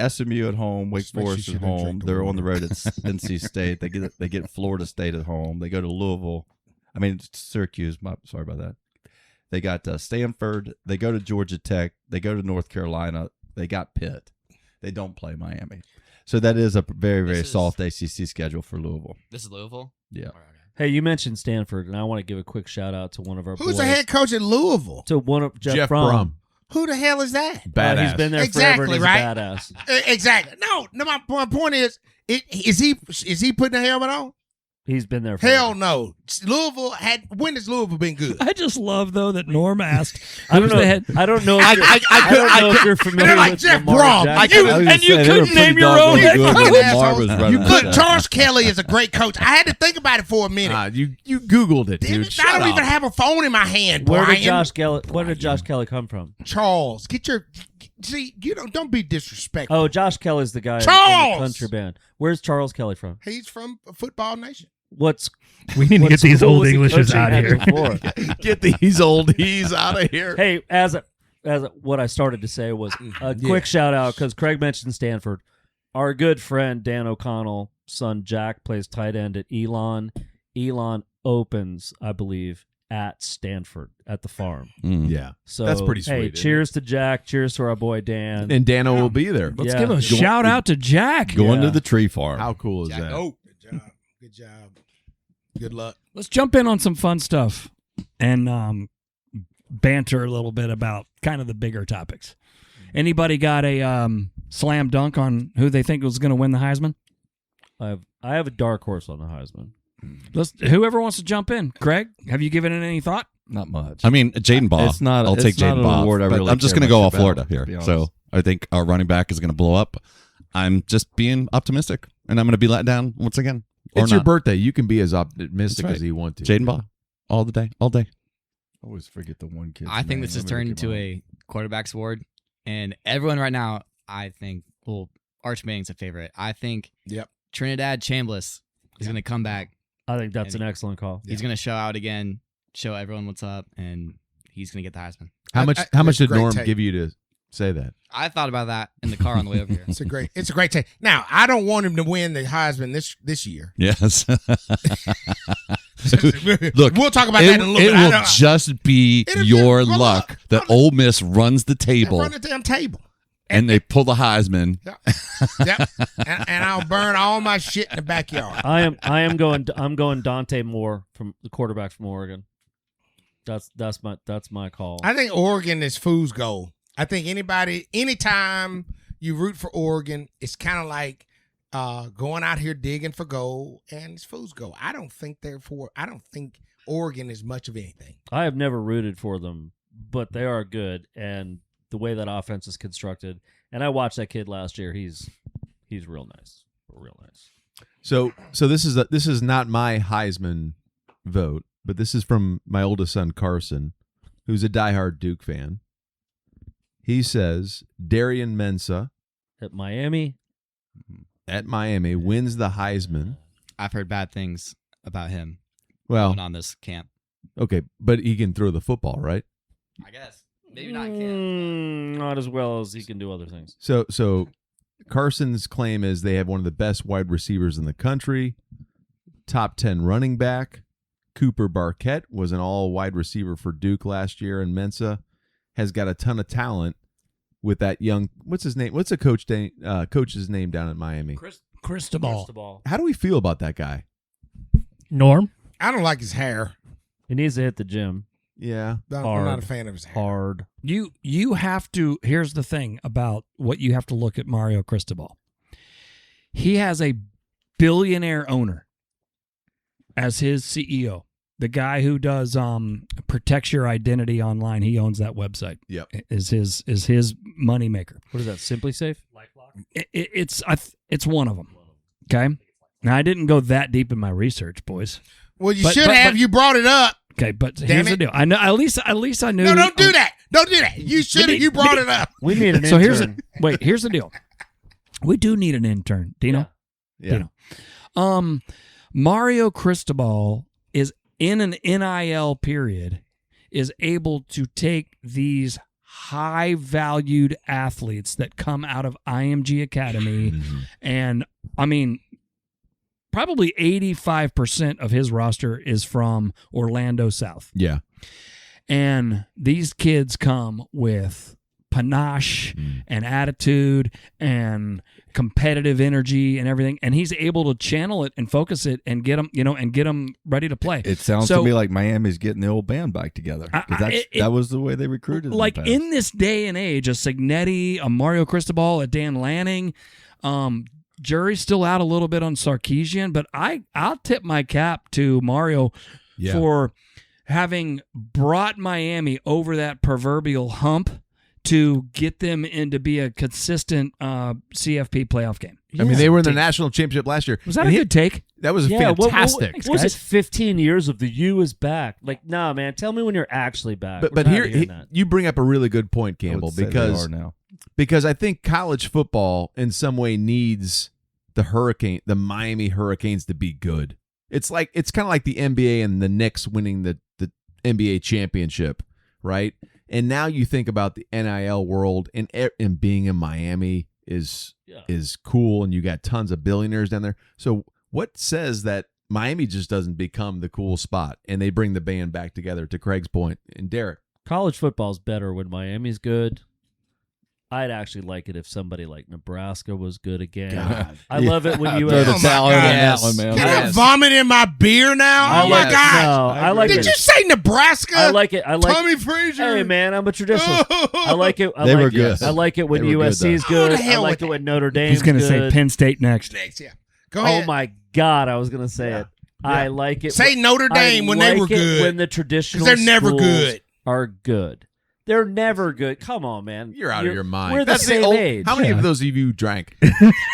SMU at home, Wake Just make sure Forest you at don't home. drink the They're on water. the road at NC State. They get Florida State at home. They go to Louisville. I mean Syracuse. Sorry about that. They got Stanford. They go to Georgia Tech. They go to North Carolina. They got Pitt. They don't play Miami. So that is a very, very This is- soft ACC schedule for Louisville. This is Louisville. Yeah. Hey, you mentioned Stanford, and I want to give a quick shout out to one of our Who's boys. the head coach at Louisville? To one of Jeff, Brom. Brom. Who the hell is that? Badass. He's been there Exactly, forever and he's right? a badass. Exactly. No. My point is he putting the helmet on? He's been there forever. Hell no. Louisville when has Louisville been good? I just love though that Norm asked. I don't know. who's the head- I don't know. If you're familiar they're like with Jeff Lamar Brom. Jackson. And you couldn't name your own head coach. Look, Charles Kelly is a great coach. I had to think about it for a minute. You Googled it, Damn dude. it, Shut I don't up. even have a phone in my hand, Where Brian. did Josh Kelly come from? Charles, don't be disrespectful. Oh, Josh Kelly's the guy in Charles! the country band. Where's Charles Kelly from? He's from Football Nation. What's We need to what get these school old was he Englishes coaching out at here. before? Get these oldies out of here. Hey, what I started to say was a quick shout out because Craig mentioned Stanford. Our good friend Dan O'Connell's son Jack plays tight end at Elon. Elon opens, I believe, at Stanford at the farm. Yeah. So That's pretty Hey, sweet, isn't cheers to Jack. Cheers to our boy Dan. And Dano will be there. Let's Yeah. give a shout out to Jack. Going Yeah. to the tree farm. How cool is Jack, that? oh, good job. Good luck. Let's jump in on some fun stuff and banter a little bit about kind of the bigger topics. Anybody got a slam dunk on who they think was going to win the Heisman? I have a dark horse on the Heisman. Whoever wants to jump in. Craig, have you given it any thought? Not much. I mean, Jaden Bob. It's not- I'll it's take not Jaden an Bob. award I but really I'm just care going to go all much about, Florida to here. be honest. So I think our running back is going to blow up. I'm just being optimistic, and I'm going to be let down once again. Or It's your not. birthday. You can be as optimistic That's right. as you want to. Jaden Bob, all the day, all day. I always forget the one kid. I think this has turned into a quarterback's award, and everyone right now, I think, Arch Manning's a favorite. I think Trinidad Chambliss is going to come back. I think that's an excellent call. He's going to show out again. show everyone what's up, and he's going to get the Heisman. How much that's a did great Norm take. give you to say that? I thought about that in the car on the way over here. It's a great take. Now, I don't want him to win the Heisman this year. Yes. Look, we'll talk about that in a little it bit. I will don't- just be It'll be- your run luck up, that run- Ole Miss runs the table Run the damn table. and they pull the Heisman. Yep. and I'll burn all my shit in the backyard. I'm going Dante Moore from the quarterback from Oregon. That's my call. I think Oregon is fool's gold. I think anytime you root for Oregon, it's kind of like going out here digging for gold, and it's fool's gold. I don't think Oregon is much of anything. I have never rooted for them, but they are good, and the way that offense is constructed. And I watched that kid last year. He's real nice, real nice. So this is not my Heisman vote, but this is from my oldest son Carson, who's a diehard Duke fan. He says Darian Mensah At Miami, wins the Heisman. I've heard bad things about him Well, going on this camp. okay, but he can throw the football, right? I guess. Maybe not camp. not as well as he can do other things. So Carson's claim is they have one of the best wide receivers in the country, top 10 running back. Cooper Barquette was an all wide receiver for Duke last year, and Mensah has got a ton of talent with that young. What's his name? What's the coach's name down in Miami? Cristobal. How do we feel about that guy? Norm? I don't like his hair. He needs to hit the gym Yeah, I'm Hard. not a fan of his hair. hard. You have to. Here's the thing about what you have to look at Mario Cristobal. He has a billionaire owner as his CEO. The guy who does protects your identity online. He owns that website. Yep. Is his moneymaker. What is that? Simply Safe? It's one of them. Okay. Now I didn't go that deep in my research, boys. Well, you But- should but- have. but- You brought it up. Okay, but Damn here's it. the deal. I know at least I knew. No, don't do that. Don't do that. You should have. You brought it up. We need an So intern. here's the deal. We do need an intern, Dino. yeah. Dino. Mario Cristobal is in an NIL period is able to take these high valued athletes that come out of IMG Academy and I mean probably 85% of his roster is from Orlando South. Yeah. And these kids come with panache and attitude and competitive energy and everything, and he's able to channel it and focus it and get them ready to play. It sounds So- to me like Miami's getting the old band back together. 'Cause that was the way they recruited. Like in, the past. in this day and age, a Signetti, a Mario Cristobal, a Dan Lanning, jury's still out a little bit on Sarkisian, but I'll tip my cap to Mario for having brought Miami over that proverbial hump to get them in to be a consistent CFP playoff game. I mean, they were in the national championship last year. Was that And a good take? That was Yeah, fantastic. what was it? 15 years of the U is back. Like, nah, man. Tell me when you're actually back. But We're but not here hearing that. you bring up a really good point, I would Campbell, say they because are now. because I think college football in some way needs the Miami Hurricanes to be good. It's kind of like the NBA and the Knicks winning the NBA championship, right? And now you think about the NIL world and being in Miami is cool, and you got tons of billionaires down there. So what says that Miami just doesn't become the cool spot and they bring the band back together? To Craig's point, and Derek. College football's better when Miami's good. I'd actually like it if somebody like Nebraska was good again. God. I love it when you Throw the Oh my towel in God. on Yes. that one, man. Can I Yes. vomit in my beer now? Oh my Yes. God! No, I like Did it. you say Nebraska? I like it. I like Tommy Frazier. Hey man, I'm a traditionalist. I like it. They were good. I like it when They were good, USC's though. good. Oh, the hell I like with it when Notre Dame's He's going to say good. Penn State next. Next, yeah. Go Oh ahead. my God, I was gonna say it. I like it. Say Notre Dame I when they like were it good. When the traditional they're never schools good. are good. They're never good. Come on, man. You're out of your mind. We're the That's same old- age. How many of those of you drank?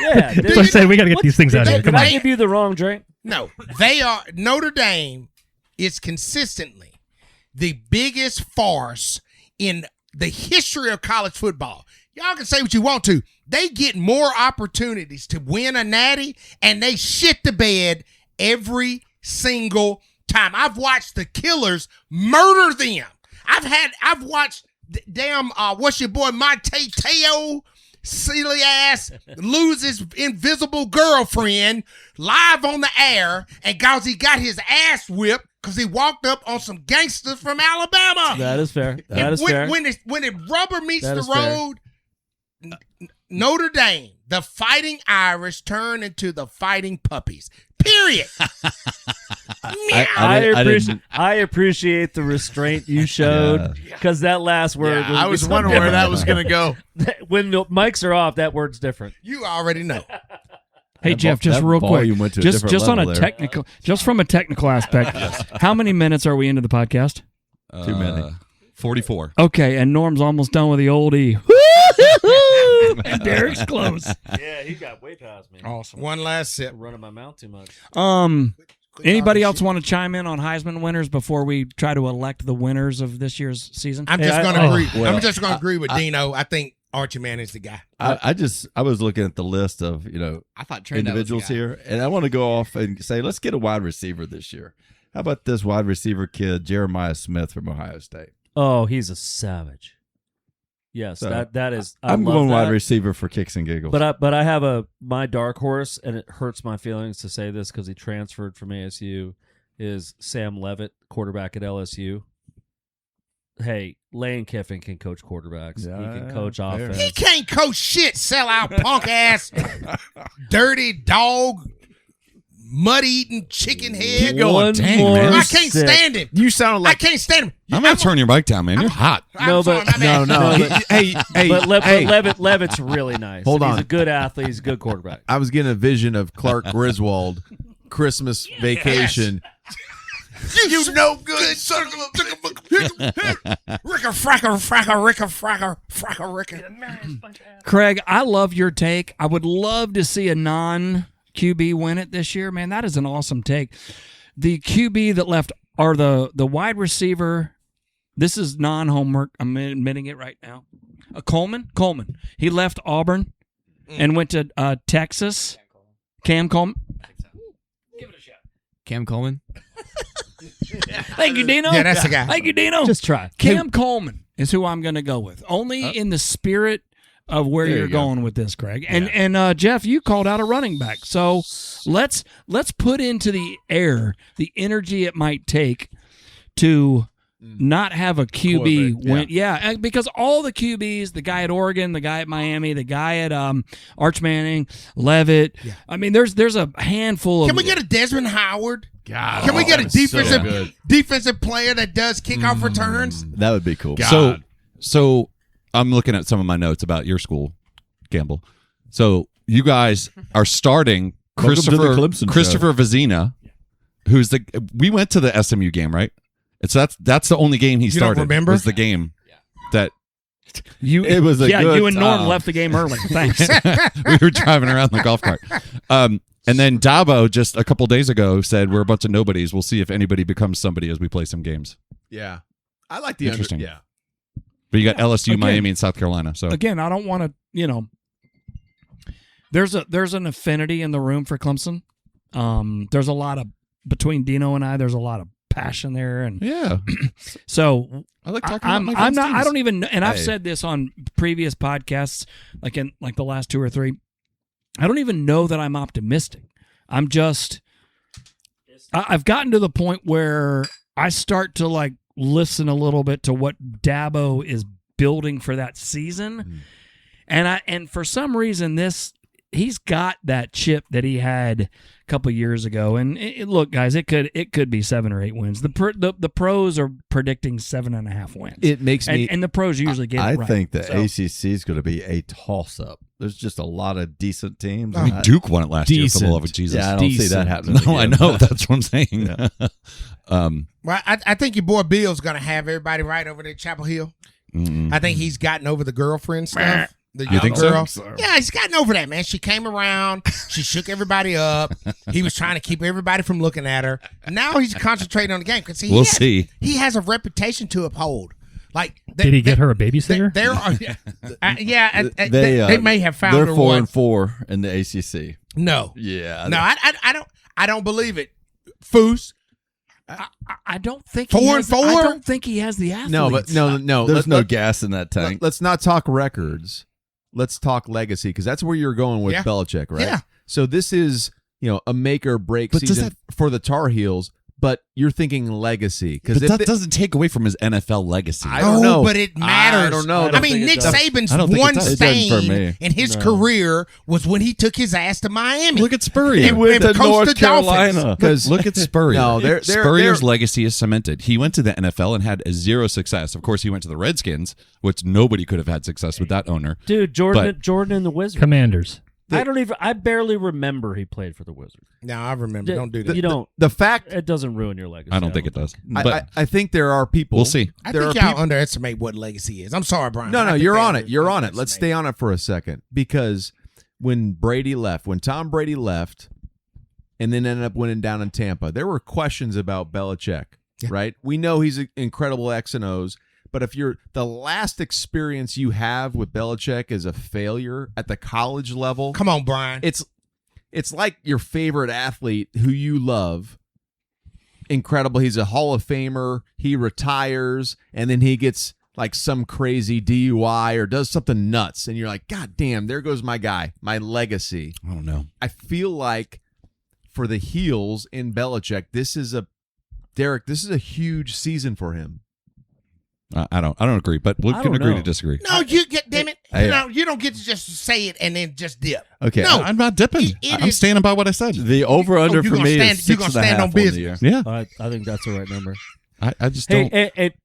Yeah. So I say we got to get these things out of here. Did Come I on. give you the wrong drink? No, they are. Notre Dame is consistently the biggest farce in the history of college football. Y'all can say what you want to. They get more opportunities to win a natty, and they shit the bed every single time. I've watched the killers murder them. I've watched damn what's your boy Monte Teo silly ass lose his invisible girlfriend live on the air, and cause he got his ass whipped because he walked up on some gangsters from Alabama. That is fair. That And is fair. when it rubber meets That the is fair. road, Notre Dame, the Fighting Irish turn into the Fighting Puppies. Period. I appreciate the restraint you showed, because that last word. I was wondering where that was going to go. When the mics are off, that word's different. You already know. Hey Jeff, just that real quick, volume went to a just different on a level there. technical, just from a technical aspect, how many minutes are we into the podcast? Too many. 44. Okay, and Norm's almost done with the oldie. And Derek's close. Yeah, he got way past me. Awesome. One last sip. I'm running my mouth too much. Anybody else want to chime in on Heisman winners before we try to elect the winners of this year's season? I'm just going to agree. I'm just going to agree with Dino. I think Archie Manning's the guy. I was looking at the list of I thought Trey individuals here, and I want to go off and say let's get a wide receiver this year. How about this wide receiver kid Jeremiah Smith from Ohio State? Oh, he's a savage. Yes, So, that is. I'm love going that. wide receiver for kicks and giggles. But I have my dark horse, and it hurts my feelings to say this because he transferred from ASU. Is Sam Levitt, quarterback at LSU? Hey, Lane Kiffin can coach quarterbacks. He can coach offense. He can't coach shit, sellout, punk ass, dirty dog, mud eating chicken head. Keep going. Dang, man. I can't stand him. You sound like I can't stand him. I'm going to turn your mic down, man. You're hot. No, but no. hey, But hey. Levitt's really nice. Hold on. He's a good athlete. He's a good quarterback. I was getting a vision of Clark Griswold, Christmas vacation. You no good son of a Ricka fracka. Craig, I love your take. I would love to see a non-QB win it this year. Man, that is an awesome take. The QB that left are the wide receiver. This is non-homework. I'm admitting it right now. Coleman. He left Auburn and went to Texas. Cam Coleman. Give it a shot. Cam Coleman. Thank you, Dino. Yeah, that's the guy. Thank you, Dino. Just try. Cam Coleman is who I'm going to go with. Only in the spirit of where There you're you go. going with this, Craig. And Jeff, you called out a running back. So let's put into the air the energy it might take to not have a QB Quarterback, win. Yeah, because all the QBs, the guy at Oregon, the guy at Miami, the guy at Arch Manning, Levitt. Yeah. I mean, there's a handful of. Can we get a Desmond Howard? God, Can we get a that is so defensive good. defensive player that does kickoff returns? that would be cool. God. So I'm looking at some of my notes about your school, Campbell. So you guys are starting Welcome to the Clemson Christopher Vizina, who's we went to the SMU game, right? It's that's the only game he You don't started. remember? Was the game that You, It was a good you and Norm time. left the game early. Thanks. we were driving around in the golf cart. And then Dabo just a couple days ago said we're a bunch of nobodies. We'll see if anybody becomes somebody as we play some games. Yeah. I like the Interesting. yeah. But you got LSU, Again- Miami, and South Carolina. So Again, I don't want to, there's an affinity in the room for Clemson. There's a lot of between Dino and I. There's a lot of passion there, and yeah, so I like talking I'm about my friends' not. I teams. don't even. And I've Hey. said this on previous podcasts, like in the last 2 or 3. I don't even know that I'm optimistic. I'm just. I've gotten to the point where I start to listen a little bit to what Dabo is building for that season, and for some reason he's got that chip that he had a couple years ago. And look, guys, it could be 7 or 8 wins. The pros are predicting 7.5 wins. It makes me. and the pros usually get I it right. think the So- ACC is going to be a toss-up. There's just a lot of decent teams. I mean, Duke won it last year, for the love of Jesus. Yeah, I don't see that Decent. happening. No, I again. know. That's what I'm saying. Well, I think your boy Bill's gonna have everybody right over there at Chapel Hill. I think he's gotten over the girlfriend stuff. The young think so? girl. Yeah, he's gotten over that, man. She came around. She shook everybody up. He was trying to keep everybody from looking at her. Now he's concentrating on the game because We'll see. He has a reputation to uphold. Did he get her a babysitter? There are, they may have found They're her 4-4 in the ACC. No, Yeah, no, I don't believe it. Foos. I don't think 4-4? I don't think he has the athletes. No, but no. There's no gas in that tank. Let's not talk records. Let's talk legacy because that's where you're going with Yeah. Belichick, right? Yeah. So this is a make or break But does season for the Tar Heels. But you're thinking legacy But that doesn't take away from his NFL legacy. I don't know. But it matters. I don't know. I mean, Nick Saban's I don't think it one does. It doesn't for stain me. in his career was when he took his ass to Miami. Look at Spurrier. He went to North the Dolphins. Carolina. because Look at Spurrier. No, they're- Spurrier's legacy is cemented. He went to the NFL and had zero success. Of course, he went to the Redskins, which nobody could have had success with that owner. Dude, Jordan and the Wizards. Commanders. I barely remember he played for the Wizards. No, I remember. Don't do that. You don't. the fact It doesn't ruin your legacy. I don't think it does. I, But I think there are people. we'll see. I there think are y'all people- underestimate what legacy is. I'm sorry, Brian. No, I think you're they on it. You're on it. Let's underestimate stay on it for a second because when Tom Brady left, and then ended up winning down in Tampa, there were questions about Belichick. Yeah. Right? We know he's an incredible X and O's, but if the last experience you have with Belichick is a failure at the college level, Come on, Brian. it's like your favorite athlete who you love. Incredible. He's a Hall of Famer. He retires, and then he gets like some crazy DUI or does something nuts, and you're like, God damn, there goes my guy, my legacy. I don't know. I feel like for the Heels in Belichick, this is a huge season for him. I don't agree, but we I can don't agree know. to disagree. no, you get damn it. Hey, You don't get to just say it and then just dip. Okay. No. I'm not dipping. It I'm is- standing by what I said. The over-under Oh, you for gonna me stand- is you 6.5 gonna stand on on the business. year. Yeah, I think that's the right number. I just don't.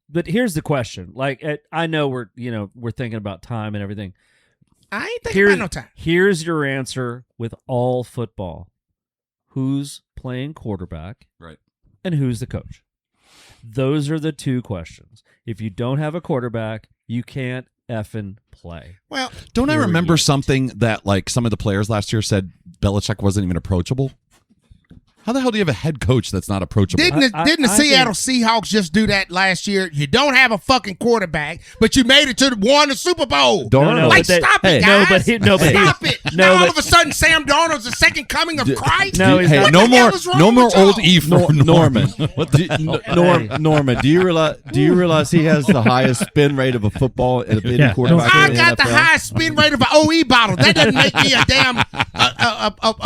But here's the question. Like, I know we're thinking about time and everything. I ain't thinking about no time. Here's your answer with all football: who's playing quarterback, Right. and who's the coach? Those are the two questions. If you don't have a quarterback, you can't effing play. Well, Don't I remember something that like some of the players last year said Belichick wasn't even approachable? How the hell do you have a head coach that's not approachable? didn't the I Seattle Seahawks just do that last year? You don't have a fucking quarterback, but you made it to won the Super Bowl. Darnold. Like, stop it, guys. Stop it. No, Now all but- of a sudden, Sam Darnold's the second coming of Christ. No, he's Hey, not. no the more, hell is wrong no more with y'all? old E for Norman. What the Norman, do you realize he has the highest spin rate of a football and a Yeah. quarterback I in the got the NFL? highest spin rate of an OE bottle. That doesn't make me a damn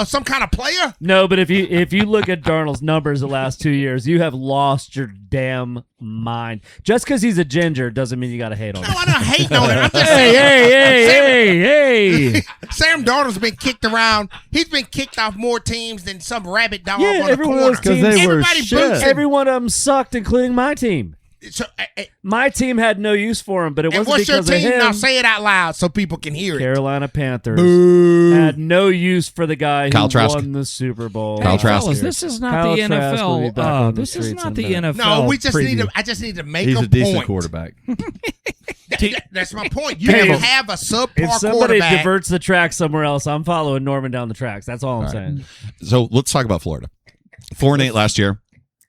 some kind of player. No, but if you look at Darnold's numbers the last 2 years, you have lost your damn mind. Just because he's a ginger doesn't mean you got to hate on No, him. I'm not hating on it. I'm just saying. Hey! Sam Darnold's been kicked around. He's been kicked off more teams than some rabbit dog Yeah, on the every one of corner. those teams- 'Cause they were Everybody shit. boots him. Every one of them sucked, including my team. So, My team had no use for him, but it and wasn't what's your because of team? him. Now say it out loud so people can hear it. Carolina Panthers Boo. had no use for the guy who Kyle Trask. won the Super Bowl. Kyle Hey, Trask. fellas, this is not Kyle the Trask will be NFL. back on the This is streets not in the a minute. NFL. No, we just need preview. to. I just need to make He's a a decent point. quarterback. That's my point. You Hey, can have a subpar If somebody quarterback. diverts the track somewhere else, I'm following Norman down the tracks. That's all I'm saying. So let's talk about Florida. 4-8 last year,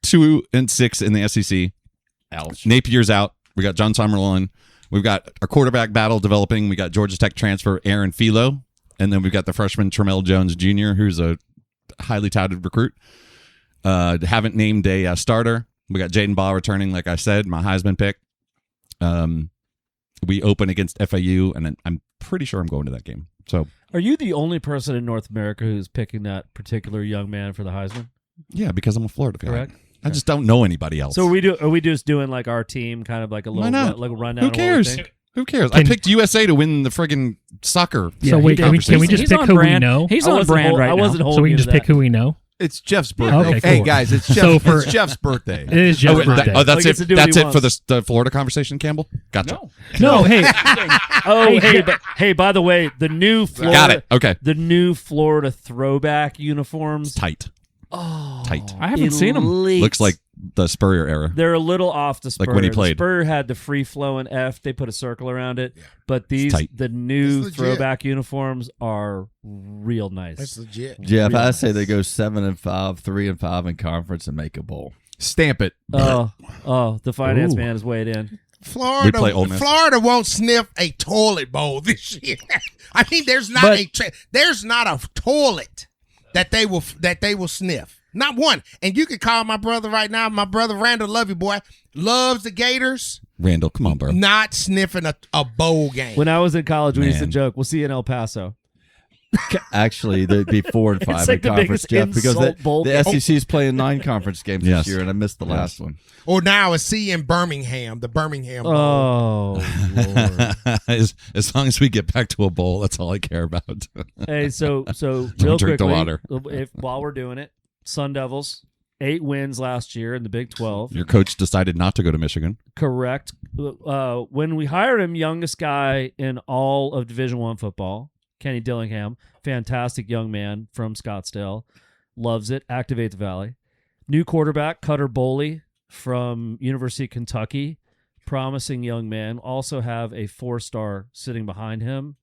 2-6 in the SEC. Ouch. Napier's out. We got John Summerlin. We've got a quarterback battle developing. We got Georgia Tech transfer Aaron Philo, and then we've got the freshman Tramel Jones Jr., who's a highly touted recruit. Haven't named a starter. We got Jaden Ball returning, like I said, my Heisman pick. We open against FAU, and I'm pretty sure I'm going to that game. So Are you the only person in North America who's picking that particular young man for the Heisman? yeah, because I'm a Florida fan. Correct. I just don't know anybody else. So are we just doing like our team, kind of like a Why little not? like a rundown? Who of what we cares? think? Who cares? I Can- picked USA to win the friggin' soccer. So wait, can we just He's pick on who brand. we know? He's I on wasn't brand hold- right I now. wasn't holding So we you can to just pick that. who we know. It's Jeff's birthday. Okay, Hey cool. guys, it's Jeff's, So for- it's Jeff's birthday. It is Jeff's birthday. Oh, that's He gets it. to do what That's he it for wants. the Florida conversation, Campbell. Gotcha. No, hey, Oh, hey, by the way, the new Florida, Got it. Okay. the new Florida throwback uniforms. Tight. Oh, Tight. I haven't seen him. elite. Looks like the Spurrier era. They're a little off the Spurrier. Like when he The played. Spurrier had the free flowing F. They put a circle around it. But these, tight. the new It's legit. throwback uniforms are real nice. That's legit. Jeff, Real I say nice. they go 7-5, 3-5 in conference and make a bowl. Stamp it. Oh, the finance Ooh. man has weighed in. Florida, play Ole Miss. Florida won't sniff a toilet bowl this year. I mean, there's not But- there's not a toilet that they will sniff. Not one. And you can call my brother right now. My brother Randall, love you, boy. Loves the Gators. Randall, come on, bro. Not sniffing a bowl game. When I was in college, we used to Man. joke, we'll see you in El Paso. Actually, there'd be 4 and 5 It's in like the conference, biggest Jeff, because insult bowl the game. SEC is playing 9 conference games Yes. this year, and I missed the last one. Or now a C in Birmingham, the Birmingham Bowl. Oh, Lord. as long as we get back to a bowl, that's all I care about. Hey, so Don't real drink the quickly, water. while we're doing it, Sun Devils, 8 wins last year in the Big 12. Your coach decided not to go to Michigan. Correct. When we hired him, youngest guy in all of Division I football, Kenny Dillingham, fantastic young man from Scottsdale, loves it. Activate the Valley. New quarterback, Cutter Boley from University of Kentucky, promising young man. Also have a 4-star sitting behind him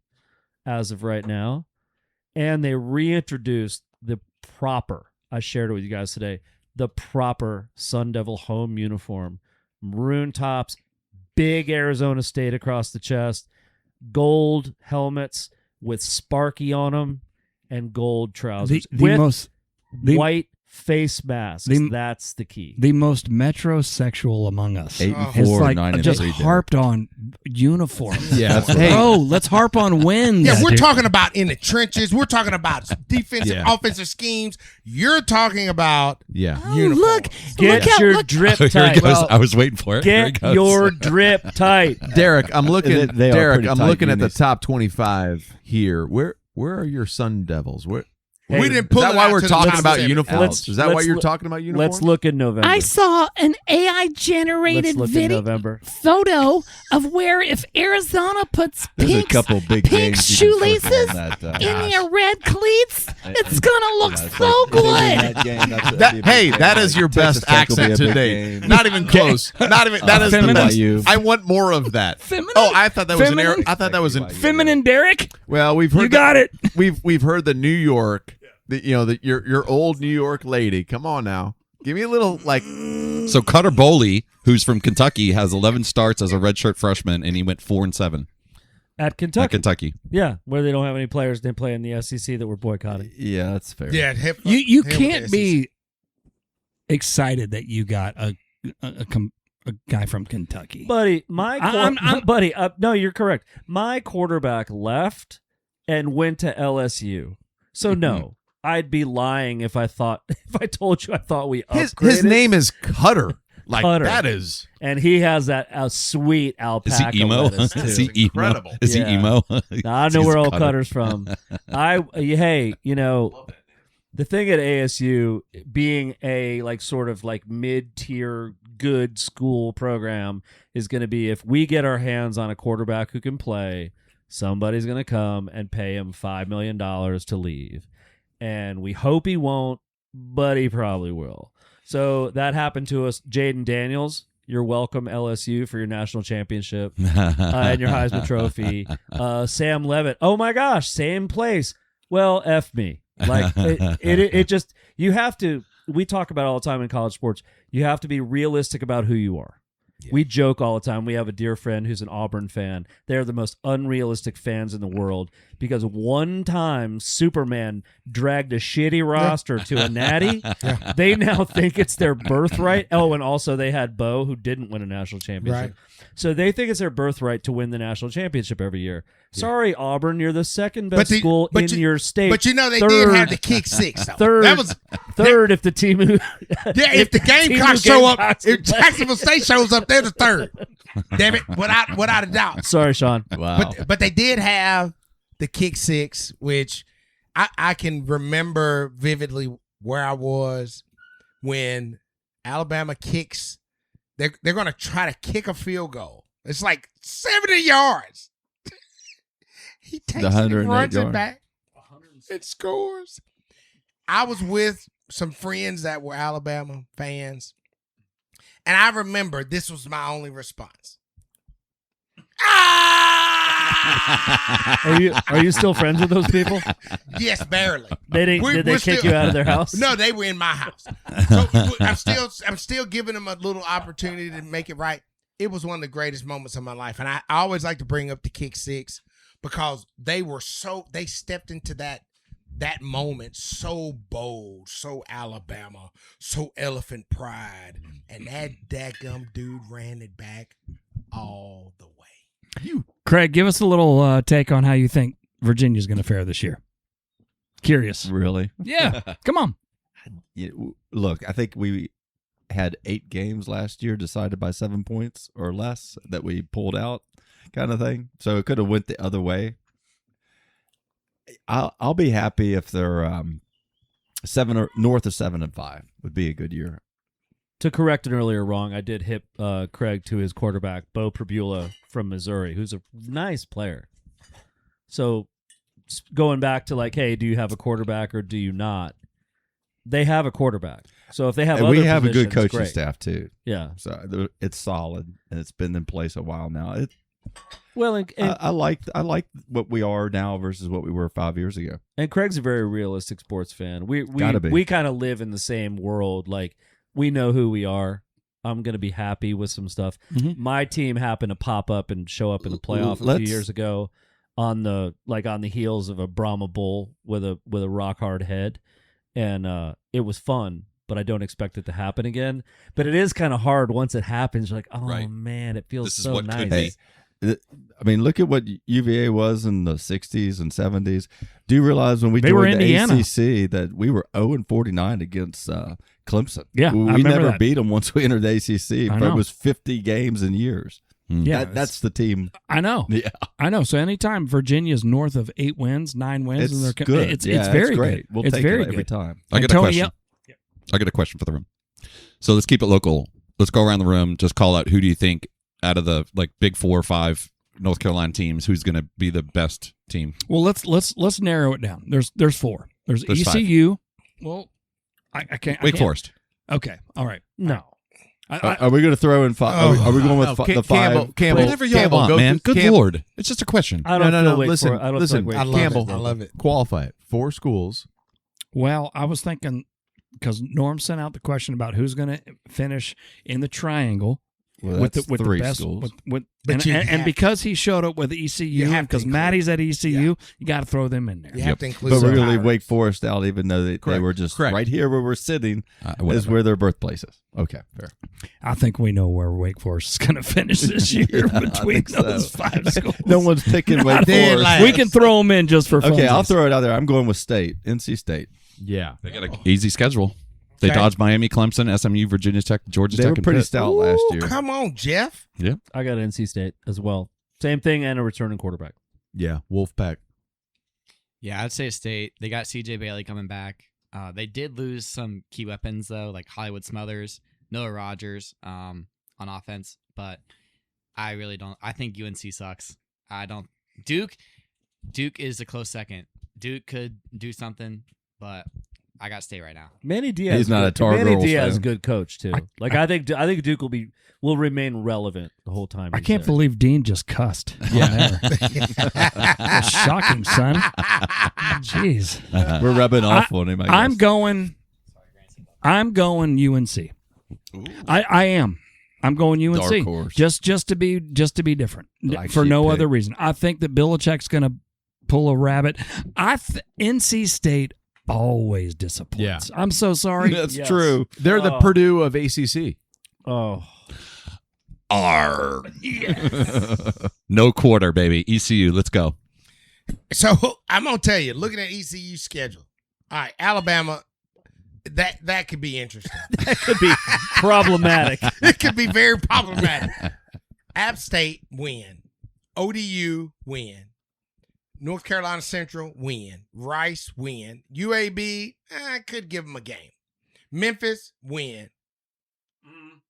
as of right now. And they reintroduced the proper, I shared it with you guys today, the proper Sun Devil home uniform. Maroon tops, big Arizona State across the chest, gold helmets with Sparky on them, and gold trousers with white face masks. That's the key. The most metrosexual among us 8 and Oh. 4, is like 9 and just 3. harped on uniforms. Yeah. Hey, let's harp on wins. Yeah, we're dude. talking about in the trenches. We're talking about defensive, Yeah. offensive schemes. You're talking about Yeah. uniforms. Get your drip Here he tight. goes. I was waiting for it. Here he Get goes. your drip tight. Derek, I'm looking. They are Derek, pretty I'm tight looking at the units. top 25 here. Where are your Sun Devils? Where? We didn't Is pull that it why out we're to the talking top about 7. uniforms? Is that why let's you're look- talking about uniforms? Let's look in November. I saw an AI Let's generated look in video November. photo of where if Arizona puts There's a pink couple big pink games you can circle shoelaces on that, in their red cleats, it's gonna look Yeah, it's so like, if they win good. that game, that's- That, that'd be a big hey, game. that is your Texas best Tech will be accent a big today. game. Not even close. Not even. That is the Feminine. best. BYU. I want more of that. Feminine? Oh, I thought that was Feminine? an. I thought that was an. Feminine, Derek. Well, we've heard. You got it. We've heard the New York. Your old New York lady. Come on now. Give me a little like. So Cutter Boley, who's from Kentucky, has 11 starts as a redshirt freshman, and he went 4 and 7 At Kentucky. at Kentucky. Yeah, where they don't have any players they play in the SEC that we're boycotting. Yeah, that's fair. Yeah, You can't be excited that you got a guy from Kentucky. Buddy, I'm- buddy, no, you're correct. My quarterback left and went to LSU. So no, I'd be lying if I told you I thought we upgraded. His name is Cutter. Like Cutter. that is. And he has that sweet Is alpaca he emo? lettuce, Is too. he emo? incredible. Is Yeah. he emo? Now, I know He's where old Cutter. Cutter's from. Hey, the thing at ASU being a sort of mid-tier good school program is going to be if we get our hands on a quarterback who can play, somebody's going to come and pay him $5 million to leave. And we hope he won't, but he probably will. So that happened to us. Jaden Daniels, you're welcome, LSU, for your national championship and your Heisman Trophy. Sam Levitt, oh my gosh, same place. Well, F me. It just, you have to, we talk about it all the time in college sports, you have to be realistic about who you are. Yeah. We joke all the time. We have a dear friend who's an Auburn fan. They're the most unrealistic fans in the world because one time Superman dragged a shitty roster to a natty. Yeah. They now think it's their birthright. Oh, and also they had Bo, who didn't win a national championship. Right. So they think it's their birthright to win the national championship every year. Yeah. Sorry, Auburn, you're the second best school in your state. But they did have the kick six. Though. Third, that was third if the team who if the Gamecocks show up, if Jacksonville State shows up, they're the third. Damn it, without a doubt. Sorry, Sean. Wow. But they did have the kick six, which I can remember vividly where I was when Alabama kicks. They're going to try to kick a field goal. It's like 70 yards. He takes it and runs it back. It scores. I was with some friends that were Alabama fans, and I remember this was my only response. Are you still friends with those people? Yes, barely. Did they kick you out of their house? No, they were in my house. So I'm still giving them a little opportunity to make it right. It was one of the greatest moments of my life, and I always like to bring up the kick six because they stepped into that that moment so bold, so Alabama, so elephant pride, and that dadgum dude ran it back all the way. Craig, give us a little take on how you think Virginia's going to fare this year. Curious. Really? Yeah. Come on. Look, I think we had 8 games last year decided by 7 points or less that we pulled out, kind of thing. So it could have went the other way. I'll be happy if they're 7 or north of 7-5 would be a good year. To correct an earlier wrong, I did hip Craig to his quarterback, Bo Pribula from Missouri, who's a nice player. So going back to like, hey, do you have a quarterback or do you not? They have a quarterback. So if they have, and other we have a good positions, coaching great. staff too. Yeah. So it's solid and it's been in place a while now. Well, I like what we are now versus what we were 5 years ago. And Craig's a very realistic sports fan. We kind of live in the same world. Like, we know who we are. I'm going to be happy with some stuff. Mm-hmm. My team happened to pop up and show up in the playoff a few years ago on the heels of a Brahma Bull with a rock hard head, and it was fun. But I don't expect it to happen again. But it is kind of hard once it happens. You're like, oh man, it feels This is so what nice. could be. I mean, look at what UVA was in the 60s and 70s. Do you realize when we They were joined the Indiana. ACC that we were 0-49 against Clemson? Yeah, we I remember never that. beat them once we entered the ACC. I But know. it was 50 games in years. Yeah, That's the team. I know. Yeah, I know. So anytime Virginia's north of 8 wins, 9 wins, it's and they're good. It's Yeah, very great. good. We'll it's take very it every good. time. I get And a Tony, question. I get a question for the room. So let's keep it local. Let's go around the room. Just call out who do you think out of the like big 4 or 5 North Carolina teams who's going to be the best team? Well, let's narrow it down. There's 4. There's 5. ECU. Well, I can't. Wake Forest. Okay. All right. No. Are we going to throw in 5? Are we going with the 5? Campbell, Whatever y'all Campbell, want, go man. through- Good Lord. It's just a question. I don't No. feel Wake Listen, Forest- I don't listen. feel like I Wake love Campbell, it. I love it. Qualify it. 4 schools. Well, I was thinking because Norm sent out the question about who's going to finish in the triangle Well, with that's the 3 best. schools. But And, you and have- because he showed up with ECU, You have and because to include- Maddie's at ECU, you got to throw them in there. You have to include But we're some going to leave Pirates. Wake Forest out, even though they Correct. were just Correct. right here where we're sitting is Whatever. where their birthplace is. Okay, fair. I think we know where Wake Forest is going to finish this year Yeah, I between think so. those 5 schools. No one's picking Wake Dead Forest. last. We can throw them in just for fun. Okay, I'll throw it out there. I'm going with State, NC State. Yeah. They got an easy schedule. They Okay. dodged Miami, Clemson, SMU, Virginia Tech, Georgia They Tech, were and pretty Pitt. stout last Ooh, year. come on, Jeff. I got NC State as well. Same thing and a returning quarterback. Yeah. Wolfpack. Yeah, I'd say State. They got C.J. Bailey coming back. They did lose some key weapons though, like Hollywood Smothers, Noah Rogers, on offense. But I really don't. I think UNC sucks. I don't. Duke is a close second. Duke could do something, but I got State right now. Manny Diaz. He's not a Tar Manny Girls Diaz is a fan. good coach too. I think Duke will remain relevant the whole time. I he's can't there. believe Dean just cussed. Yeah. That's shocking, son. Jeez. We're rubbing off on him. I'm going UNC. I am. I'm going UNC. Dark horse. Just to be different. Black For sheep no pick. other reason. I think that Belichick's going to pull a rabbit. NC State always disappoints. I'm so sorry. That's Yes. true. They're the Purdue of ACC. Oh, R. No quarter, baby. ECU, let's go. So I'm gonna tell you, looking at ECU's schedule. All right, Alabama. That could be interesting. that could be problematic. It could be very problematic. App State win. ODU win. North Carolina Central win. Rice win. UAB, I could give them a game. Memphis win.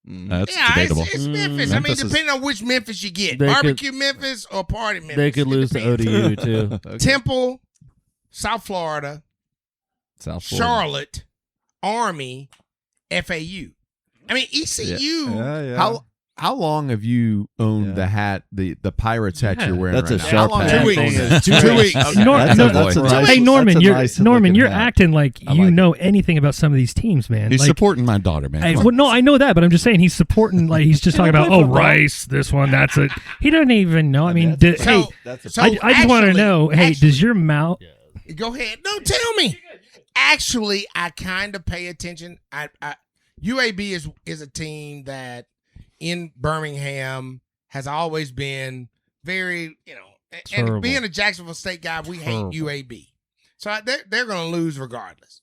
That's Yeah, debatable. it's Memphis. Memphis I mean, is- depending on which Memphis you get. They could- Barbecue Memphis or party Memphis. They could It lose to depends. ODU too. Okay. Temple, South Florida, South Florida. Charlotte, Army, FAU. I mean, ECU. Yeah. How long have you owned Yeah. the hat, the Pirates hat you're wearing That's a right now? sharp How long hat. have 2 you weeks. owned it? 2 weeks. That's a nice- Hey Norman, that's a you're nice Norman, looking you're hat. acting like I you like know anything about some of these teams, man. He's Like, supporting my daughter, man. hey, Come on. well, no, I know that, but I'm just saying he's supporting. Like he's just talking about, Rice, this one, that's it. He doesn't even know. I mean, So- hey, so I just want to actually- know. Hey, actually- does your mouth Go ahead. No, tell me. Actually, I kind of pay attention. UAB is a team that in Birmingham has always been very, and Terrible. being a Jacksonville State guy, we hate UAB. So they're going to lose regardless.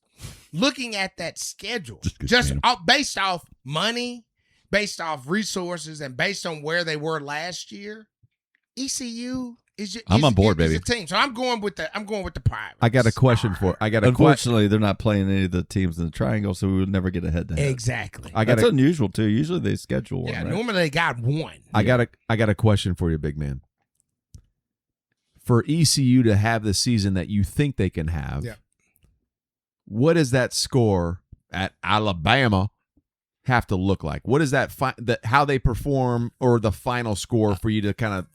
Looking at that schedule, just based off money, based off resources, and based on where they were last year, ECU I'm on board, baby. A team. So I'm going with the Pirates. I got a question for. Unfortunately, they're not playing any of the teams in the triangle, so we would never get a head-to-head. Exactly. That's unusual too. Usually they schedule one. Yeah, right? normally they got one. I got a question for you, big man. For ECU to have the season that you think they can have, what does that score at Alabama have to look like? What is that how they perform, or the final score for you to kind of?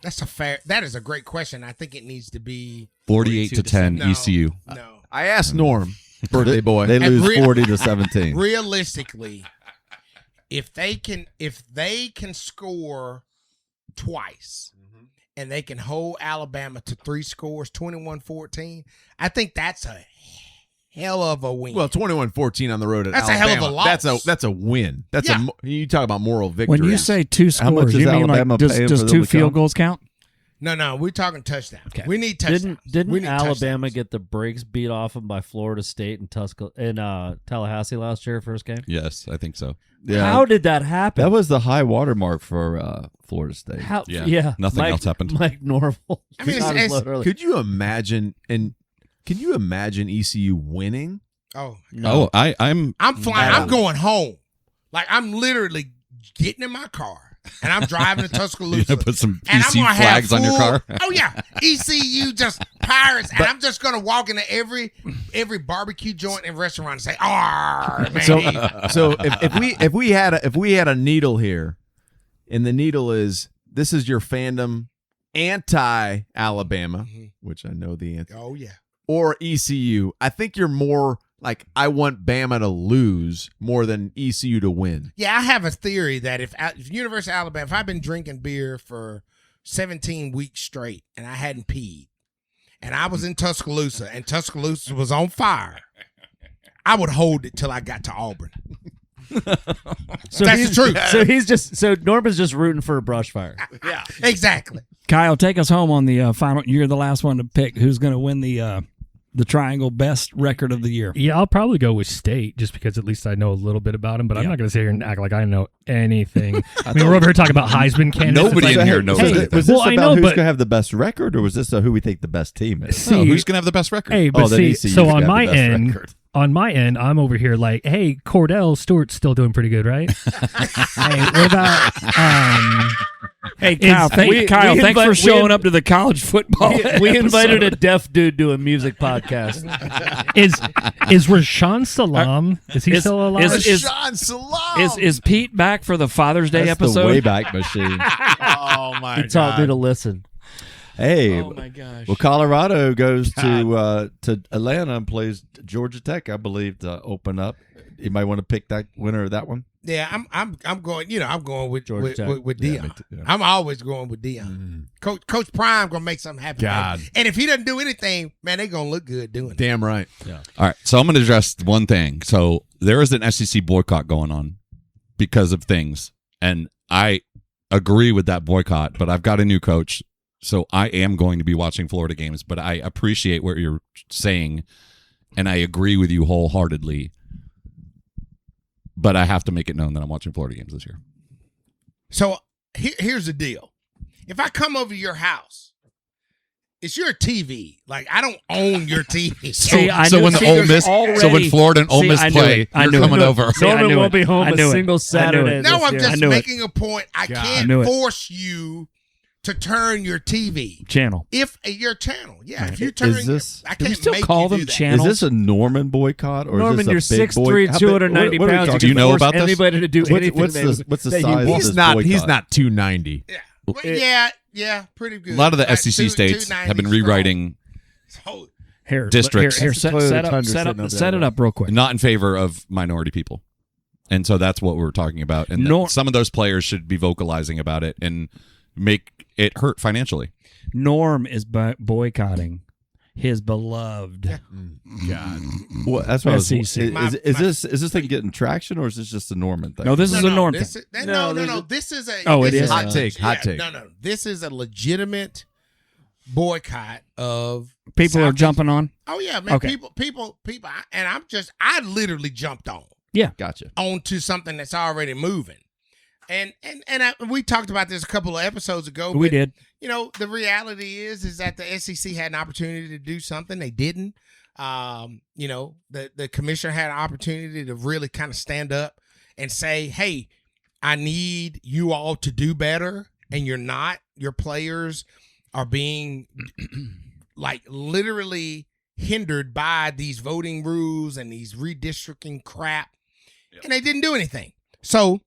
That is a great question. I think it needs to be 48-10 ECU. No. I asked Norm, birthday boy. They lose 40-17. Realistically, if they can score twice and they can hold Alabama to 3 scores, 21-14, I think that's a hell of a win. Well, 21-14 on the road at That's Alabama. a hell of a loss. That's a win. You talk about moral victory. When you say 2 scores, How much is you mean Alabama like does paying for them 2 to field come? goals count? No, we're talking touchdowns. Okay. We need touchdowns. Didn't We need Alabama touchdowns. get the brakes beat off them by Florida State and Tallahassee last year, first game? Yes, I think so. Yeah, How did that happen? that was the high water mark for Florida State. How? Yeah. Nothing else happened. Like normal. I mean, it's- Literally. could you imagine ECU winning? Oh, No. Oh, I'm flying. No. I'm going home. Like, I'm literally getting in my car and I'm driving to Tuscaloosa. put some And I'm ECU gonna flags have on your car. Oh yeah, ECU just Pirates, and I'm just gonna walk into every barbecue joint and restaurant and say, "Ah, man." So if we had a needle here, and the needle is this is your fandom anti-Alabama, which I know the answer, Oh yeah, or ECU, I think you're more like I want Bama to lose more than ECU to win. yeah. I have a theory that if University of Alabama, if I've been drinking beer for 17 weeks straight and I hadn't peed, and I was in Tuscaloosa and Tuscaloosa was on fire, I would hold it till I got to Auburn. So That's the truth. So Norman's just rooting for a brush fire. Yeah, exactly. Kyle, take us home on the final. You're the last one to pick who's going to win the Triangle best record of the year. Yeah, I'll probably go with State just because at least I know a little bit about him, but I'm not going to sit here and act like I know anything. I mean, we're over here talking about Heisman candidates. Nobody It's in like, here knows hey, anything. Was this well, I about know, who's but going to have the best record, or was this who we think the best team is? see, who's going to have the best record? hey, but then see, ECU's so got on the my best end, record. I'm over here like, hey, Cordell Stewart's still doing pretty good, right? Hey, what about Hey, Kyle, thanks for showing up to the college football. We invited a episode. deaf dude to a music podcast. is Rashawn Salam? Is he still alive? Rashawn Salam. Is Pete back for the Father's Day That's episode? the Wayback Machine. Oh my He taught me to listen. Hey, Oh my gosh. well, Colorado goes to Atlanta and plays Georgia Tech, I believe, to open up. You might want to pick that winner of that one. Yeah, I'm going. I'm going with Georgia Tech. with Dion. I'm always going with Dion. Coach Prime gonna make something happen. God. And if he doesn't do anything, man, they gonna look good doing it. Damn right. All right, so I'm going to address one thing. So there is an SEC boycott going on because of things, and I agree with that boycott. But I've got a new coach, so I am going to be watching Florida games. But I appreciate what you're saying, and I agree with you wholeheartedly. But I have to make it known that I'm watching Florida games this year. So here's the deal: if I come over to your house, it's your TV. Like, I don't own your TV. See, I So knew- when the see, Ole there's Miss, already- so when Florida and Ole See, Miss I knew play, it. I you're knew coming it. over. See, I Norman knew won't it. be home I a knew it. single I knew Saturday it. No, this I'm year. just knew it. making a point. I I can't knew it. force you to turn your TV. Channel. If your channel, yeah, if you turn, Is this- I Can we can't still make call you them do that. channels? Is this a Norman boycott, or Norman, is this a you're big boy? 6'3", How big- 290 what are we pounds. talking Do you know force about this? anybody to do anything? What's the that you size want. of He's this not. boycott? He's not 290. Yeah, well, yeah, pretty good. A lot of the Like SEC states 290 have been strong. rewriting So, Here, Districts. Here, That's a set Toyota up, Tundra set sitting up, over set there. it up real quick. not in favor of minority people. And so that's what we're talking about. And Nor- some of those players should be vocalizing about it and make it hurt financially. Norm is boycotting his beloved. God. Well, that's what I was, SEC. is this thing getting traction, or is this just a Norman thing? No, this is a Norm thing. No. This is a. Oh, it this is? Hot take. No. This is a legitimate boycott of People are Southeast- jumping on. Oh yeah, man. Okay. People, and I literally jumped Gotcha. onto something that's already moving. And we talked about this a couple of episodes ago. We but, did. You know, the reality is that the SEC had an opportunity to do something. They didn't. You know, the commissioner had an opportunity to really kind of stand up and say, hey, I need you all to do better. And you're not. Your players are being like literally hindered by these voting rules and these redistricting crap. Yep. And they didn't do anything. So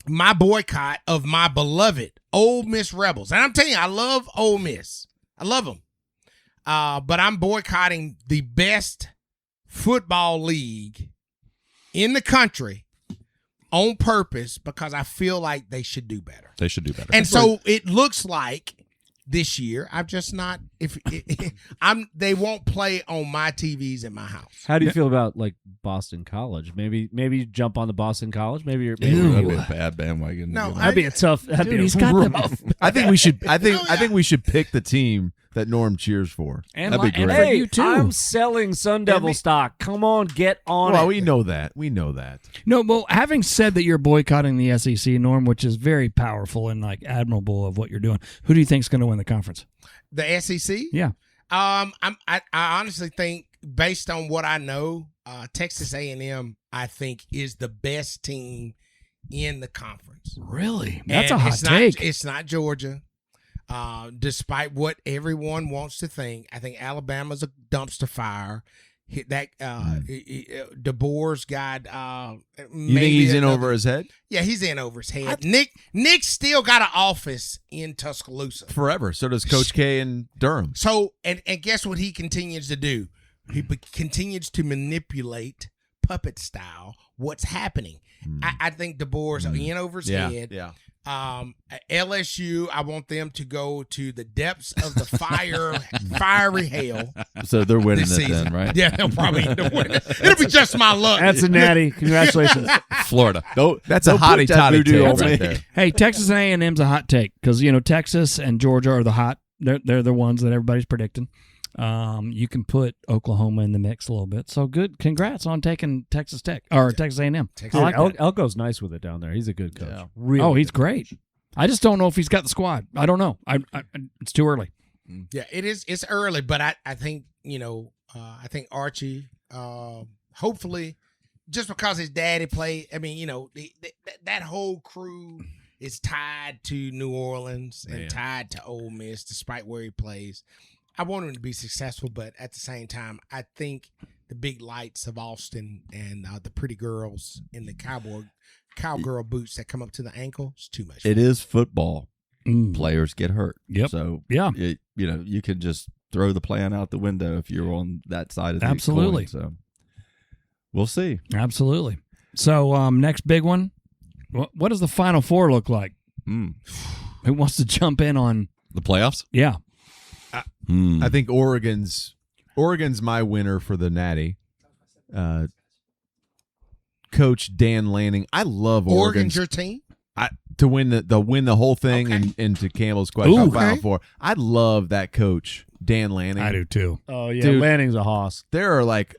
my boycott of my beloved Ole Miss Rebels, and I'm telling you, I love Ole Miss. I love them. But I'm boycotting the best football league in the country on purpose because I feel like they should do better. They should do better. And so it looks like this year I'm just not. They won't play on my TVs in my house. How do you feel about like Boston College? Maybe you jump on the Boston College. Maybe you're. That'd be a bad bandwagon. No, That'd be a tough. That'd be he's a got them. rough. I think we should. I think yeah. we should pick the team that Norm cheers for. And That'd be and great. for you too. I'm selling Sun Devil stock. Come on, get on Well, it. we know that. We know that. No, well, having said that you're boycotting the SEC, Norm, which is very powerful and like admirable of what you're doing, who do you think's going to win the conference? The SEC? Yeah. I honestly think, based on what I know, Texas A&M, I think, is the best team in the conference. Really? That's And a hot it's take. It's not Georgia. Despite what everyone wants to think, I think Alabama's a dumpster fire. DeBoer's got. You think he's in over his head Yeah, he's in over his head. Nick still got an office in Tuscaloosa. forever? So does Coach K in Durham. So, and guess what he continues to do? He continues to manipulate puppet style what's happening. I think DeBoer's in over his head. Yeah. LSU, I want them to go to the depths of the fiery hell. So they're winning This it season. then, right? Yeah, they'll probably end up winning. It'll be just my luck. That's a natty. Congratulations. Florida. That's a hottie toddy take right there. Hey, Texas A&M's a hot take because Texas and Georgia are the hot. They're the ones that everybody's predicting. You can put Oklahoma in the mix a little bit. So good. Congrats on taking Texas Tech or Texas A&M. I like that. Elko's nice with it down there. He's a good coach. Yeah. Really He's great. I just don't know if he's got the squad. I don't know. It's too early. Yeah, it is. It's early, but I think I think Archie, hopefully, just because his daddy played. I mean, that whole crew is tied to New Orleans and tied to Ole Miss, despite where he plays. I want him to be successful, but at the same time, I think the big lights of Austin and the pretty girls in the cowgirl boots that come up to the ankle is too much. It is football. Mm. Players get hurt. Yep. So Yeah. you can just throw the plan out the window if you're on that side of the Absolutely. coin. So we'll see. Absolutely. So next big one. What does the Final Four look like? Who wants to jump in on? The playoffs? Yeah. I think Oregon's my winner for the Natty. Coach Dan Lanning. I love Oregon's your team? to win the whole thing. Okay. And to Campbell's question, Ooh, Final okay. Four. I love that coach Dan Lanning. I do too. Oh yeah, Dude. Lanning's a hoss. There are like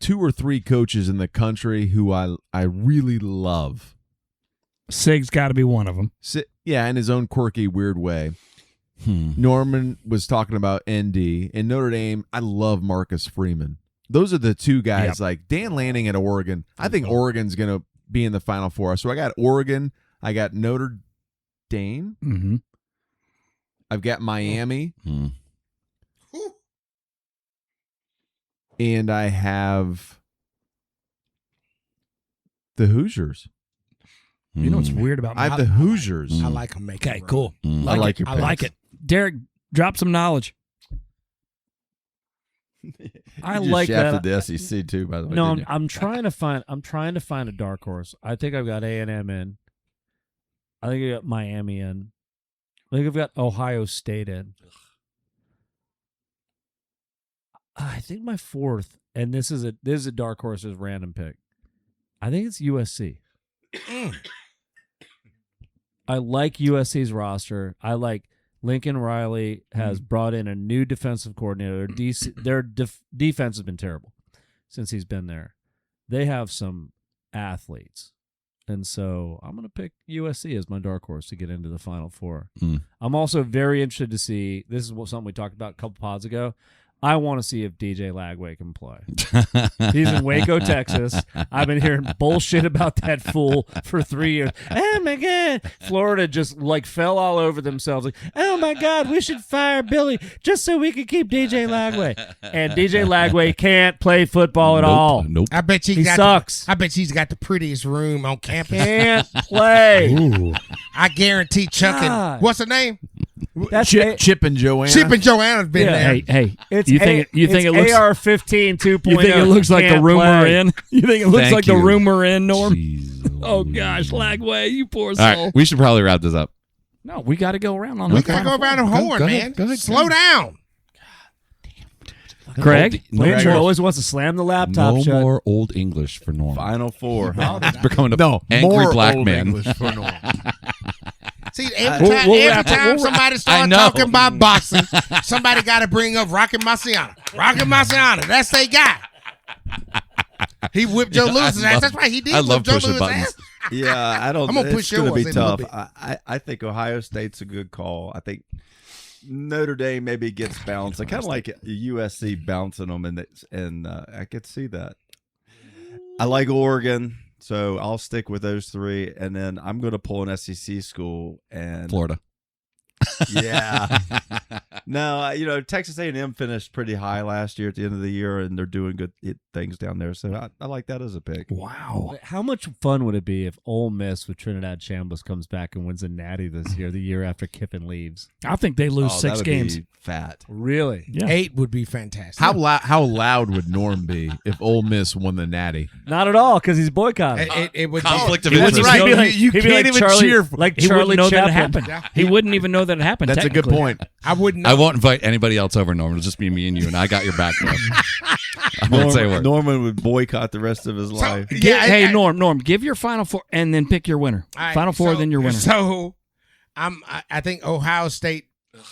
2 or 3 coaches in the country who I really love. Sig's got to be one of them. Yeah, in his own quirky, weird way. Norman was talking about ND. In Notre Dame, I love Marcus Freeman. Those are the two guys. Yep. Like Dan Lanning at Oregon. I think Oregon's going to be in the Final Four. So I got Oregon. I got Notre Dame. Mm-hmm. I've got Miami. Whew. And I have the Hoosiers. You know what's weird about I have the Hoosiers. I like him making Okay, it cool. I like your I picks. like it. Derek, drop some knowledge. I You just like shafted that. the SEC too, by the way. No, didn't you? I'm trying to find a dark horse. I think I've got A&M in. I think I got Miami in. I think I've got Ohio State in. I think my fourth, and this is a dark horse's random pick. I think it's USC. I like USC's roster. I like Lincoln Riley has brought in a new defensive coordinator. Their defense has been terrible since he's been there. They have some athletes. And so I'm going to pick USC as my dark horse to get into the Final Four. I'm also very interested to see, this is something we talked about a couple pods ago. I want to see if DJ Lagway can play. He's in Waco, Texas. I've been hearing bullshit about that fool for 3 years. Oh, my God. Florida just, fell all over themselves. Like, oh, my God, we should fire Billy just so we can keep DJ Lagway. And DJ Lagway can't play football at all. Nope. I bet He sucks. I bet he's got the prettiest room on campus. Can't play. Ooh. I guarantee Chuck and God. what's her name? That's Chip and Joanna. Chip and Joanna's been there. Hey, It's you think it looks AR-15 2.0. You think it looks like the Can't room we're play. in? You think it looks Thank like the you. room we're in, Norm? Jeez. Oh gosh, Lagway, you poor soul. All right, we should probably wrap this up. No, we got to go around on We the gotta go Final around the Go- horn, go man. ahead, go ahead, Slow down. Four. Craig, Blanchard always wants to slam the laptop No shut. more old English for Norm. Final four. He's becoming No, an angry more black Old man. English for Norm. See, every time somebody starts know. talking about boxing, somebody got to bring up Rocky Marciano. Rocky Marciano, that's they guy. He whipped Joe Lewis's ass. That's right, he did I whip love Joe pushing Lewis's buttons. ass. Yeah, I don't. I'm gonna push it's gonna yours be in a little tough. bit. I think Ohio State's a good call. I think Notre Dame maybe gets bounced. I kind of like USC bouncing them, and I could see that. I like Oregon, so I'll stick with those three, and then I'm going to pull an SEC school and Florida. Yeah. No, Texas A&M finished pretty high last year at the end of the year, and they're doing good things down there. So I like that as a pick. Wow. How much fun would it be if Ole Miss with Trinidad Chambliss comes back and wins a natty this year, the year after Kiffin leaves? I think they lose Oh, 6 that would games. be fat. Really? Yeah. 8 would be fantastic. How loud would Norm be if Ole Miss won the Natty? Not at all, because he's boycotting. It would Conflict of be. interest. That's right. He'd be like- You he'd be can't like even Charlie- cheer for- like He Charlie wouldn't know that Chaplin. happened. He wouldn't even know that it happened. That's a good technically. point. I wouldn't know. I won't invite anybody else over, Norm. It'll just be me and you, and I got your back. Though. I won't say a word. Norman would boycott the rest of his life. Hey, Norm, give your Final Four and then pick your winner. All right, Final Four, then your winner. So, I think Ohio State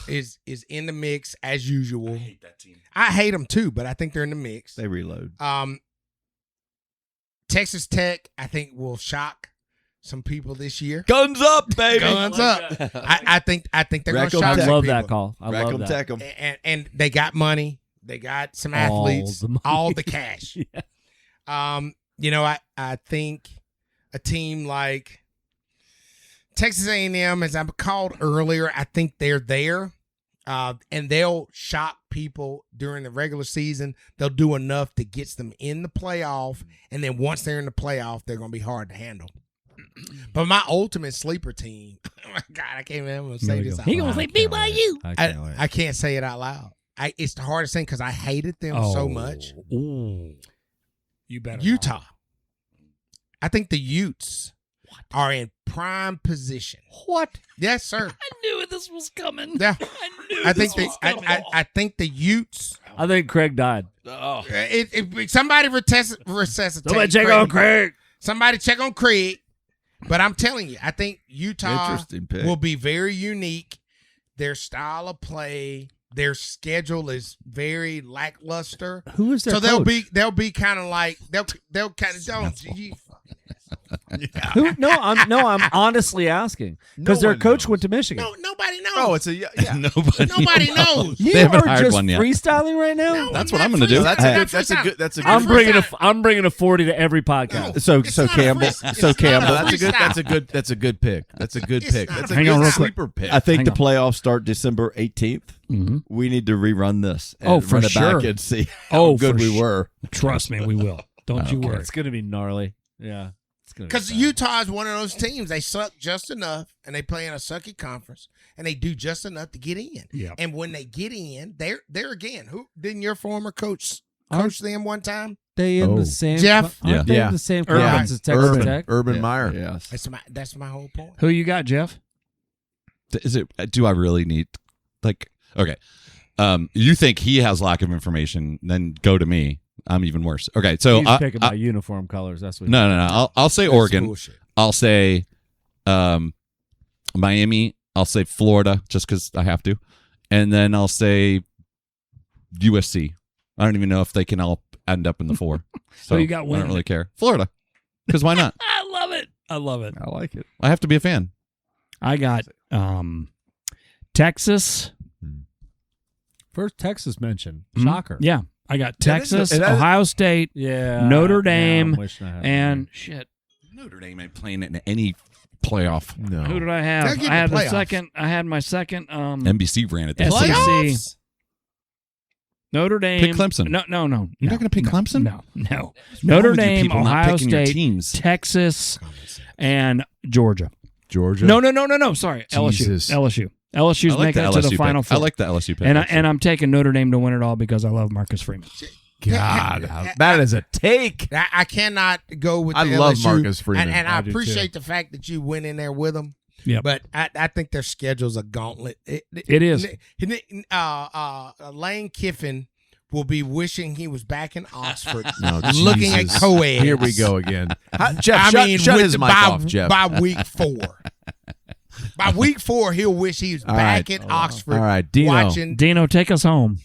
is in the mix as usual. I hate that team. I hate them too, but I think they're in the mix. They reload. Texas Tech, I think, will shock some people this year. Guns up, baby. Guns up. I think they're going to Rack 'em shock I some love people. that call. I Rack love 'em, that. tech 'em. And they got money. They got some All athletes. the money. All the cash. Yeah. I think a team like Texas A&M, as I called earlier, I think they're there. And they'll shock people during the regular season. They'll do enough to get them in the playoff. And then once they're in the playoff, they're going to be hard to handle. But my ultimate sleeper team, oh my God, I can't even say this out He gonna loud. say BYU. I can't say it out loud. It's the hardest thing because I hated them so much. Ooh. You better Utah. I think the Utes are in prime position. What? Yes, sir. I knew this was coming. Yeah. I think I think the Utes. I think Craig died. Somebody resuscitate. Somebody check on Craig. Somebody check on Craig. But I'm telling you, I think Utah Interesting pick. will be very unique. Their style of play, their schedule is very lackluster. Who is their So coach? they'll be kind of like they'll kind of don't. Who? I'm honestly asking because No their one coach knows. went to Michigan. No, nobody knows. Oh, it's a yeah. Nobody knows. You They haven't are hired just one yet. freestyling right now. No, That's I'm what I'm not gonna do. freestyling. That's a good. I'm bringing a 40 to every podcast. So It's not a Campbell. freestyle. So It's not a Campbell. freestyle. That's a good pick. That's a good It's pick. not That's a a Hang on good real quick. sleeper pick. I think Hang the on. playoffs start December 18th. Mm-hmm. We need to rerun this. And Oh, for run it sure. back and see how Oh, good for we were. Trust me, we will. Don't you worry. It's gonna be gnarly. Yeah, it's gonna. Because be bad. Utah is one of those teams. They suck just enough, and they play in a sucky conference, and they do just enough to get in. Yeah. And when they get in, they're again. Who didn't your former coach Aren't- coach them one time? They in Oh. the same. Jeff? Aren't they Yeah. in the same Urban. conference as Texas Urban, Tech? Urban Meyer. Yes. That's my whole point. Who you got, Jeff? Is it? Do I really need? Okay. You think he has lack of information? Then go to me. I'm even worse. Okay, so He's picking my uniform colors. That's what. No. I'll say Oregon. Bullshit. I'll say Miami. I'll say Florida, just because I have to, and then I'll say USC. I don't even know if they can all end up in the 4. So you got I one. don't really care. Florida, because why not? I love it. I love it. I like it. I have to be a fan. I got Texas. First Texas mention. Mhm. Shocker. Yeah, I got Texas, that is- Ohio State, Yeah. Notre yeah, I'm Dame, wishing I had and shit. Notre Dame ain't playing in any playoff. No. Who did I They'll have? get I had the the playoffs. second. I had my second. NBC ran it. this SEC. year. Playoffs? Notre Dame. Pick Clemson. No. You're not going to pick Clemson? No. What's Notre wrong with you Dame, people not Ohio picking your State, teams? Texas, and Georgia. Georgia. No. Sorry, Jesus. LSU. LSU's I like making the it to LSU the Final pick. Four. I like the LSU pick. and actually. I'm taking Notre Dame to win it all because I love Marcus Freeman. God, that is a take. I cannot go with. I the love LSU, Marcus Freeman. and I I do, appreciate the fact that you went in there with them. Yep. But I think their schedule's a gauntlet. It is. Lane Kiffin will be wishing he was back in Oxford, No, looking Jesus. at co-eds. Here we go again. Jeff, shut with his mic by, off, Jeff. by week 4. By week 4, he'll wish he was All back right. at Oxford. All right, Dino. Watching. Dino, take us home.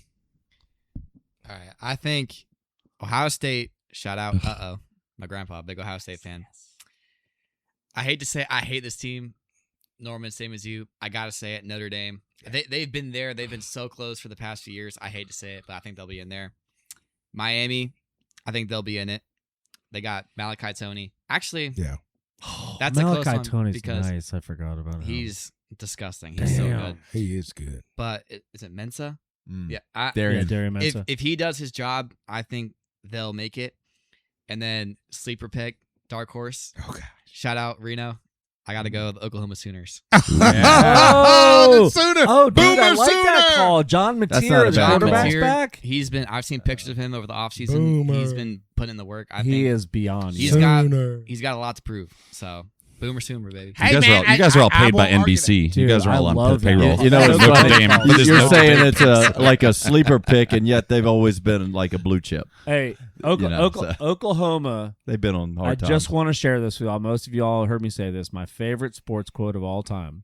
All right. I think Ohio State, shout out, my grandpa, big Ohio State fan. I hate to say I hate this team. Norman, same as you. I got to say it, Notre Dame. They've been there. They've been so close for the past few years. I hate to say it, but I think they'll be in there. Miami, I think they'll be in it. They got Malachi Toney. Actually, Yeah. that's a close Malachi one Toney's because nice. I forgot about him. he's disgusting. He's so good. He is good. But is it Mensa? Mm. Yeah. yeah, Darian. Darian If Mensah. if he does his job, I think they'll make it. And then sleeper pick, dark horse. Oh, God. Shout out Reno. I got to go with the Oklahoma Sooners. Oh, the Sooner. Oh, dude, I Boomer like that Sooner. call. John That's not Mateer, a the bad call. quarterback's Mateer, back. I've seen pictures of him over the offseason. Boomer. He's been putting in the work. I He think is beyond. He's good. got he's got a lot to prove. So Boomer Sooner, baby. Hey, you guys are all paid by NBC. Dude, you guys are I all on love that. payroll. You know, That's it's Notre funny. Dame. But there's You're no saying Dame. it's like a sleeper pick, and yet they've always been like a blue chip. Hey, You know, so- Oklahoma. They've been on hard I times. just want to share this with y'all. Most of y'all heard me say this. My favorite sports quote of all time.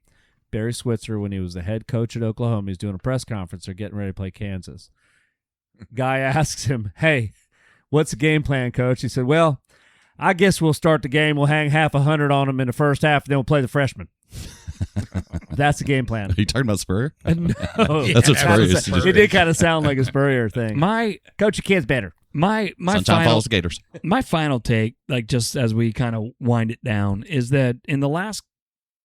Barry Switzer, when he was the head coach at Oklahoma, he's doing a press conference. They're getting ready to play Kansas. Guy asks him, "Hey, what's the game plan, coach?" He said, "Well, I guess we'll start the game. We'll hang 100 on them in the first half, and then we'll play the freshmen." That's the game plan. Are you talking about Spurrier? No, That's what Spurrier used to do. It did kind of sound like a Spurrier thing. My Coach, your kid's better. my Sunshine final Falls Gators. my final take, like just as we kind of wind it down, is that in the last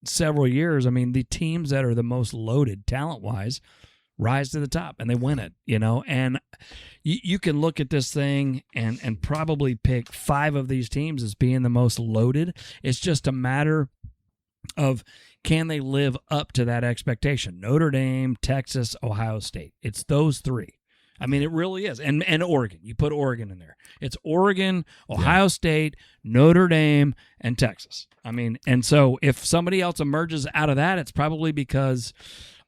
several years, I mean, the teams that are the most loaded talent-wise rise to the top and they win it, you know. And you can look at this thing and probably pick 5 of these teams as being the most loaded. It's just a matter of can they live up to that expectation? Notre Dame, Texas, Ohio State. It's those 3. I mean, it really is. And Oregon. You put Oregon in there. It's Oregon, Ohio State, Notre Dame, and Texas. I mean, and so if somebody else emerges out of that, it's probably because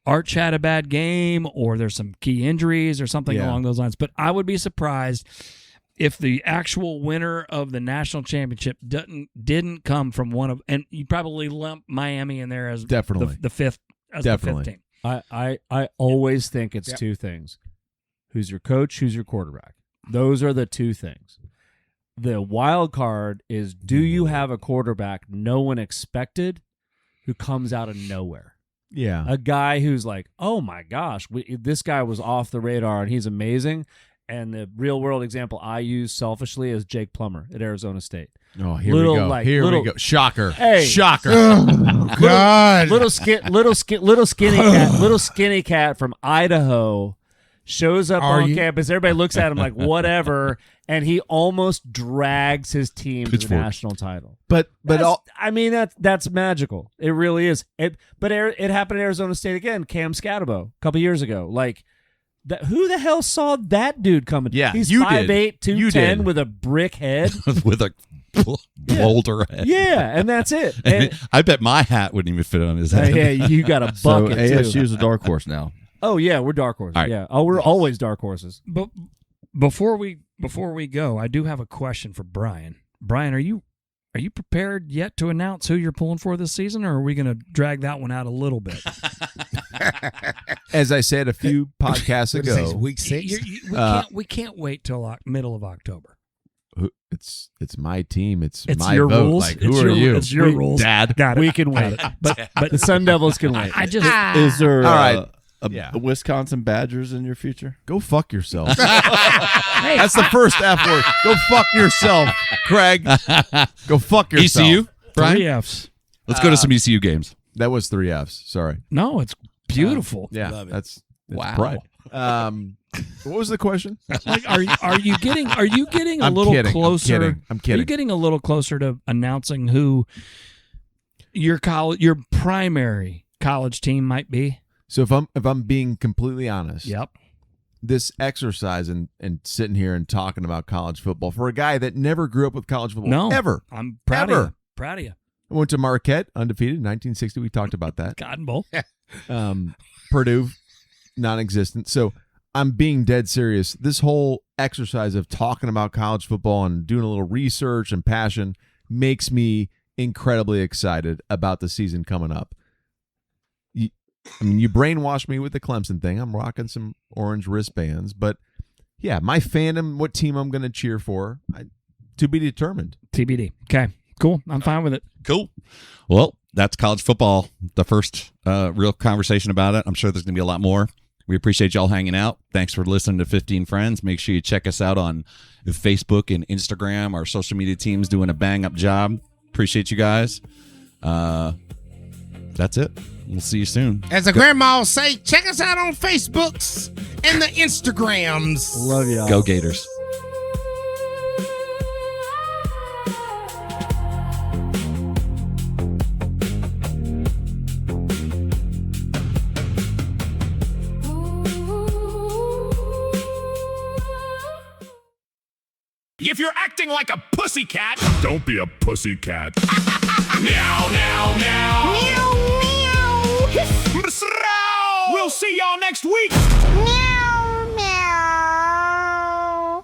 Arch had a bad game or there's some key injuries or something along those lines. But I would be surprised if the actual winner of the national championship didn't come from one of, and you probably lump Miami in there as Definitely. the fifth Definitely. team. I always think it's 2 things. Who's your coach? Who's your quarterback? Those are the 2 things. The wild card is, do you have a quarterback no one expected who comes out of nowhere? Yeah. A guy who's like, oh my gosh, this guy was off the radar and he's amazing. And the real world example I use selfishly is Jake Plummer at Arizona State. Oh, here Little, we go. like, Here little- we go. Shocker. Hey. Shocker. God. Little skinny cat from Idaho shows up Are on you? campus. Everybody looks at him like whatever, and he almost drags his team to the Pitchfork. national title. But I mean that's magical. It really is. It happened at Arizona State again. Cam Scatterbo a couple years ago. Like who the hell saw that dude coming? Yeah, he's you 5'8", did. 210 did. with a brick head. With a boulder head. Yeah, and that's it. And, I bet my hat wouldn't even fit on his head. yeah, you got a So bucket ASU too. is a dark horse now. Oh yeah, we're dark horses. All right. Yeah. Oh, we're always dark horses. But before we go, I do have a question for Brian. Brian, are you prepared yet to announce who you're pulling for this season, or are we going to drag that one out a little bit? As I said a few podcasts What is this, ago, week 6? We can't wait till middle of October. it's my team. It's It's my your vote. rules. Like, It's who are your- you? It's your rules. Dad. Got it. We can wait. But The Sun Devils can wait. I just Is there All right. a Wisconsin Badgers in your future? Go fuck yourself. That's the first F word. Go fuck yourself, Craig. Go fuck yourself. ECU, Brian. 3 Fs. Let's go to some ECU games. That was 3 Fs. Sorry. No, it's beautiful. Yeah, Love it. that's Wow. pride. What was the question? Like, are you getting a I'm little kidding. closer? I'm kidding. Are you getting a little closer to announcing who your primary college team might be? So if I'm being completely honest, Yep. this exercise and sitting here and talking about college football for a guy that never grew up with college football, No, ever. I'm proud of Ever. you. Proud of you. I went to Marquette, undefeated, 1960. We talked about that. Cotton Bowl. Purdue, non-existent. So I'm being dead serious. This whole exercise of talking about college football and doing a little research and passion makes me incredibly excited about the season coming up. You brainwashed me with the Clemson thing. I'm rocking some orange wristbands. But, yeah, my fandom, what team I'm going to cheer for, to be determined. TBD. Okay. Cool. I'm fine with it. Cool. Well, that's college football. The first real conversation about it. I'm sure there's going to be a lot more. We appreciate y'all hanging out. Thanks for listening to 15 Friends. Make sure you check us out on Facebook and Instagram. Our social media team's doing a bang-up job. Appreciate you guys. That's it. We'll see you soon. As the grandma say, check us out on Facebooks and the Instagrams. Love y'all. Go Gators. If you're acting like a pussycat, don't be a pussycat. Meow, meow, meow. Meow, meow. We'll see y'all next week. Meow.